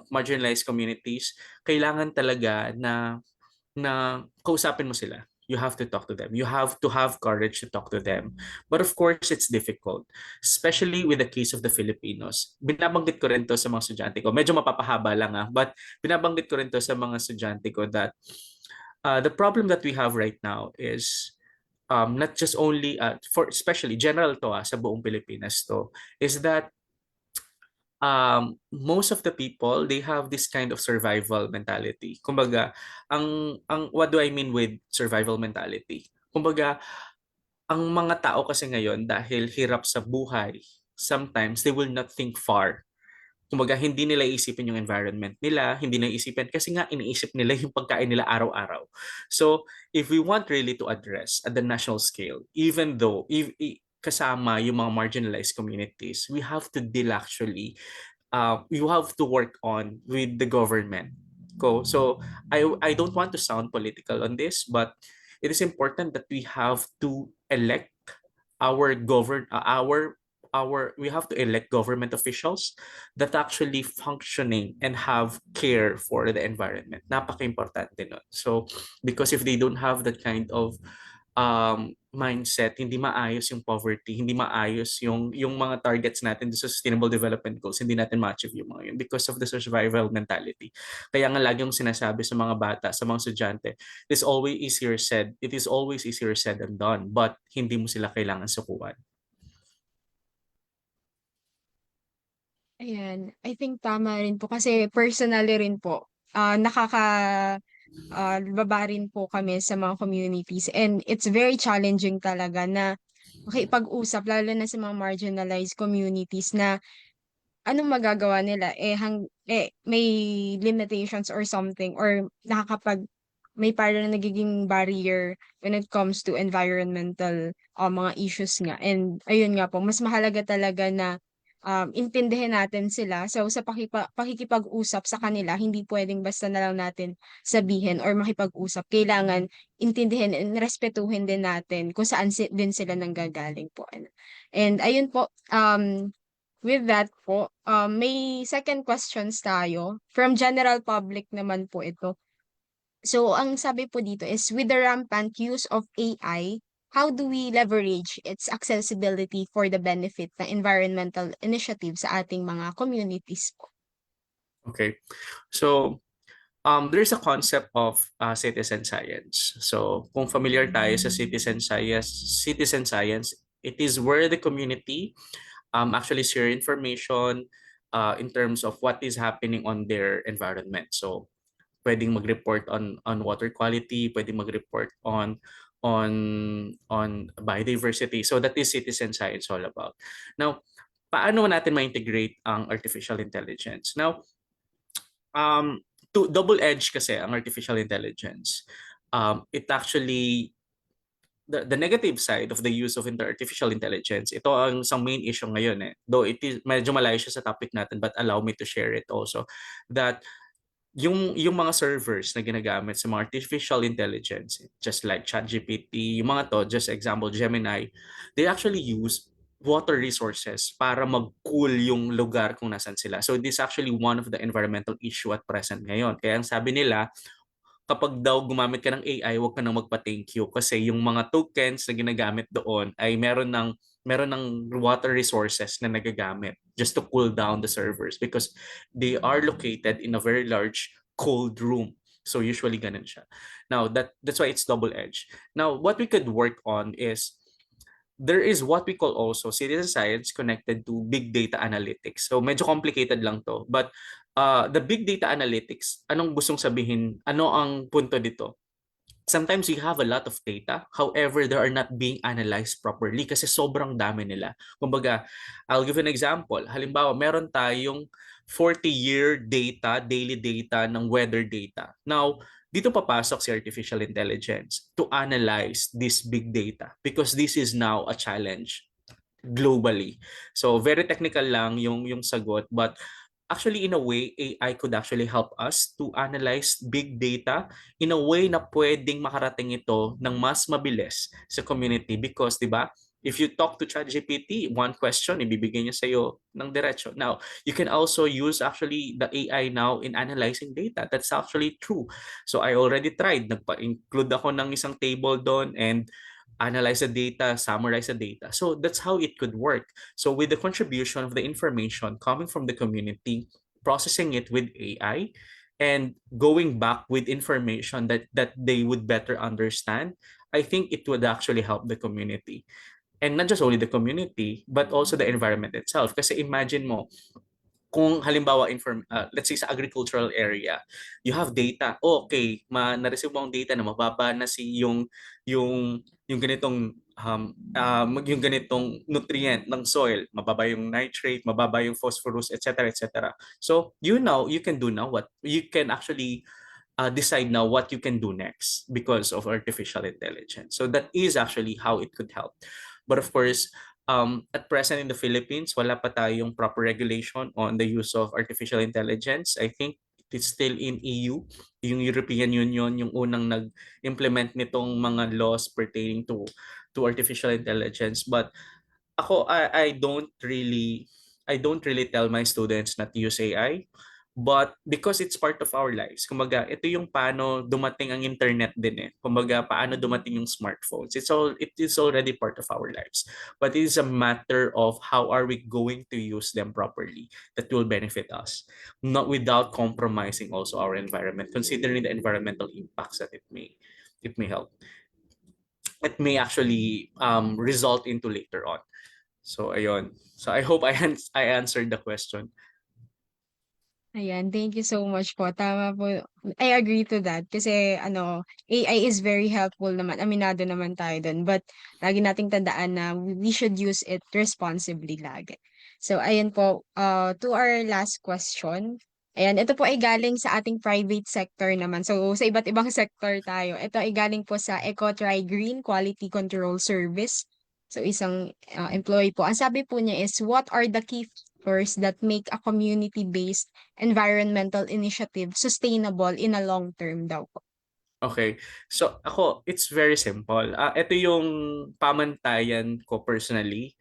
marginalized communities, kailangan talaga na kausapin mo sila. You have to talk to them. You have to have courage to talk to them. But of course, it's difficult. Especially with the case of the Filipinos. Binabanggit ko rin to sa mga estudyante ko. Medyo mapapahaba lang but binabanggit ko rin to sa mga estudyante ko that the problem that we have right now is not just only, for especially general to sa buong Pilipinas to, is that most of the people, they have this kind of survival mentality. Kumbaga, what do I mean with survival mentality? Kumbaga, ang mga tao kasi ngayon dahil hirap sa buhay, sometimes they will not think far. Kumbaga, hindi nila iisipin yung environment nila, hindi nila iisipin kasi nga iniisip nila yung pagkain nila araw-araw. So, if we want really to address at the national scale, even though kasama yung mga marginalized communities, we have to deal actually, you have to work on with the government. So I don't want to sound political on this, but it is important that we have to elect we have to elect government officials that actually functioning and have care for the environment. Napaka-importante nun. So because if they don't have that kind of mindset, hindi maayos yung poverty, hindi maayos yung mga targets natin sa Sustainable Development Goals, hindi natin ma-achieve yung mga yun because of the survival mentality. Kaya nga lagi yung sinasabi sa mga bata, sa mga estudyante, it is always easier said than done, but hindi mo sila kailangan sukuan.
Ayan, I think tama rin po kasi personally rin po, baba rin po kami sa mga communities and it's very challenging talaga na makipag-usap lalo na sa mga marginalized communities na anong magagawa nila may limitations or something or may parang nagiging barrier when it comes to environmental mga issues nga. And ayun nga po, mas mahalaga talaga na intindihin natin sila. So sa pakikipag-usap sa kanila, hindi pwedeng basta na lang natin sabihin or makipag-usap. Kailangan intindihin and respetuhin din natin kung saan din sila nanggagaling po. And ayun po, with that po, may second questions tayo. From general public naman po ito. So, ang sabi po dito is, with the rampant use of AI, how do we leverage its accessibility for the benefit ng environmental initiatives sa ating mga communities po?
Okay. So, there's a concept of citizen science. So, kung familiar tayo sa citizen science, it is where the community actually share information in terms of what is happening on their environment. So, pwedeng mag-report on water quality, pwedeng mag-report on biodiversity. So that is citizen science all about. Now, paano natin ma-integrate ang artificial intelligence? Now, double-edged kasi ang artificial intelligence. It actually the negative side of the use of artificial intelligence, ito ang isang main issue ngayon eh. Though it is medyo malayo siya sa topic natin, but allow me to share it also, that yung mga servers na ginagamit sa mga artificial intelligence, just like ChatGPT, yung mga to, just example, Gemini, they actually use water resources para mag-cool yung lugar kung nasan sila. So this is actually one of the environmental issue at present ngayon. Kaya ang sabi nila, kapag daw gumamit ka ng AI, huwag ka nang magpa-thank you kasi yung mga tokens na ginagamit doon ay meron ng water resources na nagagamit just to cool down the servers because they are located in a very large cold room. So usually ganun siya. Now that's why it's double-edged. Now what we could work on is there is what we call also citizen science connected to big data analytics. So medyo complicated lang to. But the big data analytics, anong gustong sabihin? Ano ang punto dito? Sometimes we have a lot of data, however, they are not being analyzed properly kasi sobrang dami nila. Kumbaga, I'll give an example. Halimbawa, meron tayong 40-year data, daily data ng weather data. Now, dito papasok si artificial intelligence to analyze this big data because this is now a challenge globally. So, very technical lang yung sagot, but actually, in a way, AI could actually help us to analyze big data in a way na pwedeng makarating ito ng mas mabilis sa community because, di ba, if you talk to ChatGPT, one question, ibibigay niya sa'yo ng diretso. Now, you can also use actually the AI now in analyzing data. That's actually true. So, I already tried. Nagpa-include ako ng isang table doon and analyze the data, summarize the data. So that's how it could work. So with the contribution of the information coming from the community, processing it with AI, and going back with information that they would better understand, I think it would actually help the community. And not just only the community, but also the environment itself. Kasi imagine mo, kung halimbawa let's say sa agricultural area, you have data. Oh, okay, na-receive mo ang data na mababa na yung ganitong yung ganitong nutrient ng soil, mababa yung nitrate, mababa yung phosphorus, etc., etc. So you can do now what you can actually decide now what you can do next because of artificial intelligence. So that is actually how it could help. But of course, at present in the Philippines, wala pa tayong proper regulation on the use of artificial intelligence. I think it's still in EU. Yung European Union, yung unang nag-implement nitong mga laws pertaining to artificial intelligence. But ako, I don't really tell my students not to use AI. But because it's part of our lives, kumbaga, ito yung paano dumating ang internet din eh. Kumbaga, paano dumating yung smartphones. It is already part of our lives. But it is a matter of how are we going to use them properly that will benefit us, not without compromising also our environment, considering the environmental impacts that it may help. It may actually result into later on. So ayun. So I hope I answered the question.
Ayan, thank you so much po. Tama po. I agree to that. Kasi AI is very helpful naman. Aminado naman tayo dun. But lagi nating tandaan na we should use it responsibly lagi. So ayan po, to our last question. Ayan, ito po ay galing sa ating private sector naman. So sa iba't ibang sector tayo. Ito ay galing po sa EcoTry Green Quality Control Service. So isang employee po. Ang sabi po niya is, what are the key factors that make a community-based environmental initiative sustainable in a long term daw po?
Okay. So ako, it's very simple. Ito yung pamantayan ko personally.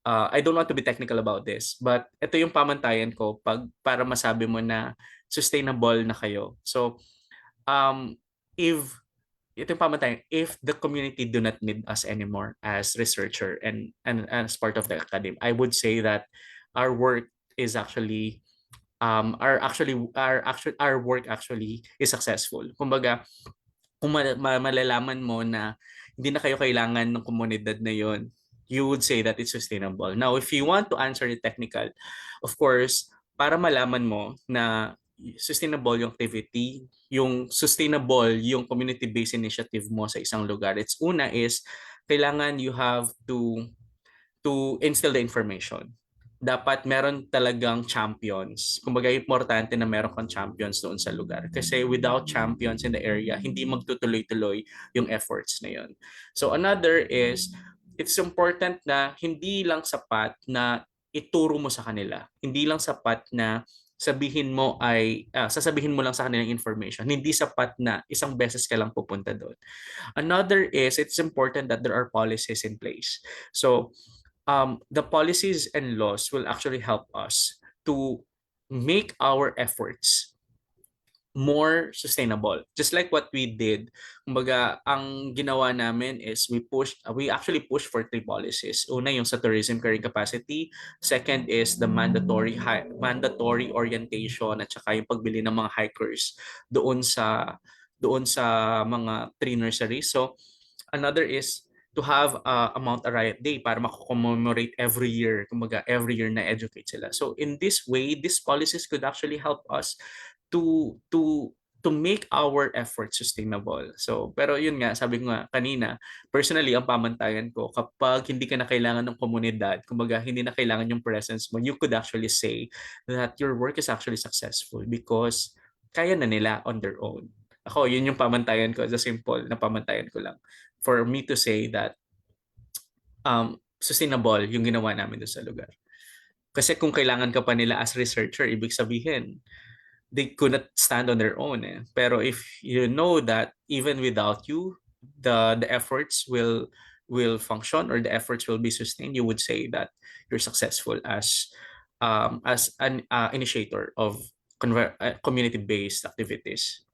I don't want to be technical about this, but ito yung pamantayan ko para masabi mo na sustainable na kayo. So, if ito yung pamantayan, if the community do not need us anymore as researcher and as part of the academy, I would say that our work is actually our work actually is successful. Kumbaga, kung malalaman mo na hindi na kayo kailangan ng komunidad na yon, you would say that it's sustainable. Now, if you want to answer the technical, of course, para malaman mo na sustainable yung activity, yung sustainable yung community-based initiative mo sa isang lugar, kailangan you have to instill the information. dapat meron talagang champions. Kumbaga, importante na meron kang champions doon sa lugar. Kasi without champions in the area, hindi magtutuloy-tuloy yung efforts na yun. So another is, it's important na hindi lang sapat na ituro mo sa kanila. Hindi lang sapat na sasabihin mo lang sa kanila yung information. Hindi sapat na isang beses ka lang pupunta doon. Another is, it's important that there are policies in place. So the policies and laws will actually help us to make our efforts more sustainable. Just like what we did. Kumbaga, ang ginawa namin is we actually pushed for 3 policies. Una, yung sa tourism carrying capacity. Second is the mandatory orientation at saka yung pagbili ng mga hikers doon sa mga tree nurseries. So, another is to have a Mount Arayat Day para mako-commemorate every year. Kumbaga, every year na educate sila. So in this way, these policies could actually help us to to to make our efforts sustainable. So, pero yun nga, sabi ko nga kanina, personally, ang pamantayan ko, kapag hindi ka na kailangan ng komunidad, kumbaga, hindi na kailangan yung presence mo, you could actually say that your work is actually successful because kaya na nila on their own. Ako, yun yung pamantayan ko, the simple na pamantayan ko lang. For me to say that sustainable yung ginawa namin doon sa lugar. Kasi kung kailangan ka pa nila as researcher, ibig sabihin, they could not stand on their own. Pero if you know that even without you, the efforts will function or the efforts will be sustained, you would say that you're successful as an initiator of community-based activities.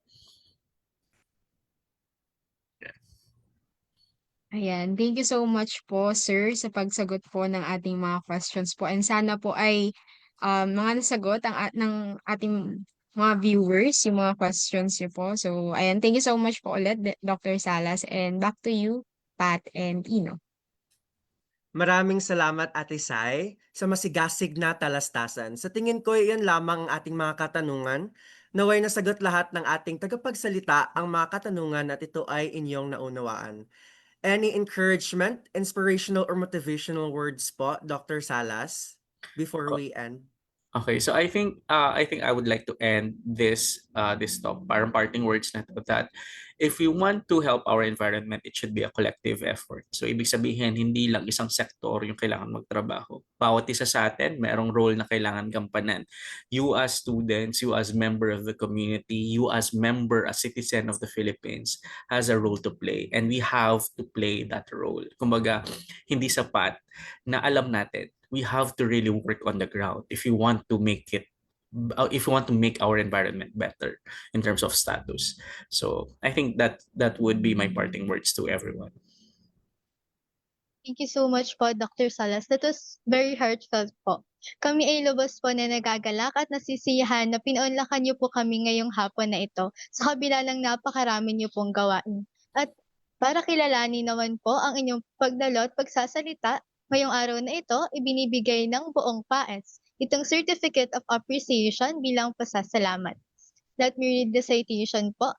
Ayan, thank you so much po, sir, sa pagsagot po ng ating mga questions po. And sana po ay mga nasagot ng ating mga viewers, yung mga questions niyo po. So, ayan, thank you so much po ulit, Dr. Salas. And back to you, Pat and Ino.
Maraming salamat Ate Sai sa masigasig na talastasan. Sa tingin ko iyan lamang ang ating mga katanungan. Naway nasagot lahat ng ating tagapagsalita ang mga katanungan at ito ay inyong naunawaan. Any encouragement, inspirational or motivational words po, Dr. Salas, before we end?
Okay, so I think I would like to end this talk, parang parting words na to, that if we want to help our environment, it should be a collective effort. So ibig sabihin, hindi lang isang sektor yung kailangan magtrabaho. Bawat isa sa atin, merong role na kailangan gampanan. You as students, you as member of the community, you as member, as citizen of the Philippines, has a role to play. And we have to play that role. Kumbaga, hindi sapat na alam natin. We have to really work on the ground if you want to make our environment better in terms of status. So I think that would be my parting words to everyone.
Thank you so much po, Dr. Salas. That was very heartfelt po. Kami ay lubos po na nagagalak at nasisiyahan na pinaunlakan niyo po kami ngayong hapon na ito sa kabila ng napakarami niyo pong gawain. At para kilalanin naman po ang inyong pagdalo at pagsasalita, ngayong araw na ito, ibinibigay ng buong PAES itong Certificate of Appreciation bilang pasasalamat. Let me read the citation po.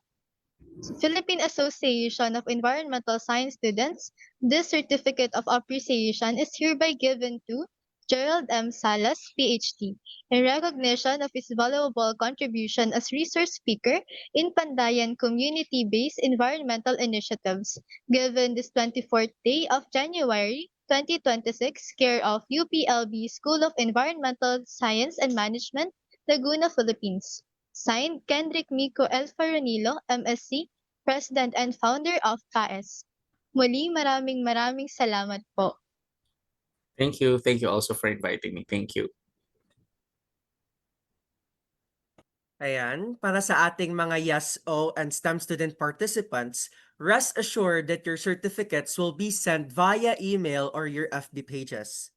Philippine Association of Environmental Science Students, this Certificate of Appreciation is hereby given to Gerald M. Salas, PhD, in recognition of his valuable contribution as resource speaker in Pandayan community-based environmental initiatives, given this 24th day of January 2026, care of UPLB School of Environmental Science and Management, Laguna, Philippines. Signed, Kendrick Mico L. Faronilo, MSc, President and Founder of PAES. Muli, maraming salamat po.
Thank you. Thank you also for inviting me. Thank you.
Ayan, para sa ating mga YES-O and STEM student participants, rest assured that your certificates will be sent via email or your FB pages.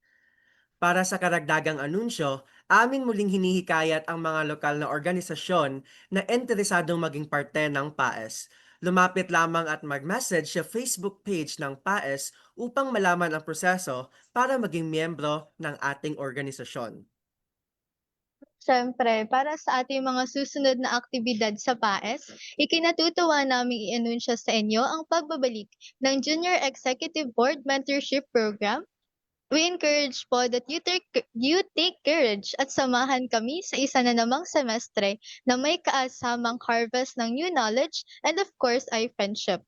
Para sa karagdagang anunsyo, amin muling hinihikayat ang mga lokal na organisasyon na interesadong maging parte ng PAES. Lumapit lamang at mag-message sa Facebook page ng PAES upang malaman ang proseso para maging miyembro ng ating organisasyon.
Siyempre, para sa ating mga susunod na aktibidad sa PAES, ikinatutuwa naming i-anunsyo sa inyo ang pagbabalik ng Junior Executive Board Mentorship Program We encourage po that you take courage at samahan kami sa isa na namang semestre na may kaasamang harvest ng new knowledge and of course ay friendship.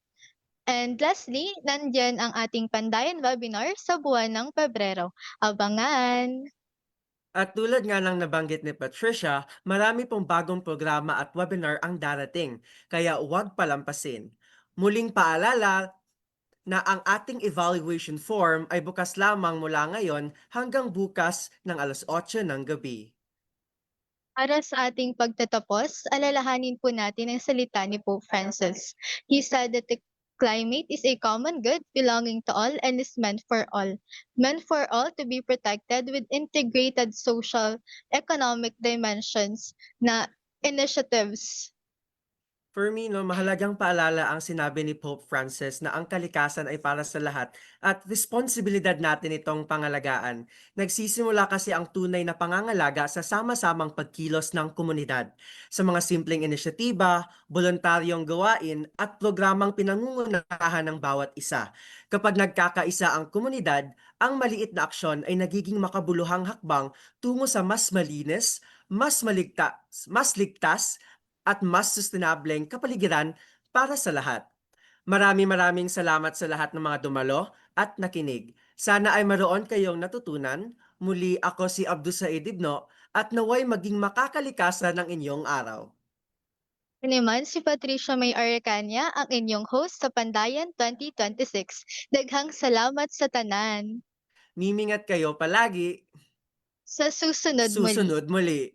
And lastly, nandyan ang ating Pandayan webinar sa buwan ng Pebrero. Abangan!
At tulad nga ng nabanggit ni Patricia, marami pong bagong programa at webinar ang darating, kaya huwag palampasin. Muling paalala na ang ating evaluation form ay bukas lamang mula ngayon hanggang bukas ng 8:00 ng gabi.
Para sa ating pagtatapos, alalahanin po natin ang salita ni Pope Francis. He said that the climate is a common good belonging to all and is meant for all. Meant for all to be protected with integrated social, economic dimensions na initiatives.
For me, mahalagang paalala ang sinabi ni Pope Francis na ang kalikasan ay para sa lahat at responsibilidad natin itong pangalagaan. Nagsisimula kasi ang tunay na pangangalaga sa sama-samang pagkilos ng komunidad. Sa mga simpleng inisyatiba, voluntaryong gawain at programang pinangungunahan ng bawat isa. Kapag nagkakaisa ang komunidad, ang maliit na aksyon ay nagiging makabuluhang hakbang tungo sa mas malinis, mas ligtas, at mas sustainableng kapaligiran para sa lahat. Maraming salamat sa lahat ng mga dumalo at nakinig. Sana ay maroon kayong natutunan. Muli ako si Abdul Said Ibno at naway maging makakalikasan ng inyong araw.
Ako naman si Patricia May Arcania, ang inyong host sa Pandayan 2026. Daghang salamat sa tanan.
Mimingat kayo palagi.
Sa susunod muli.
Susunod muli.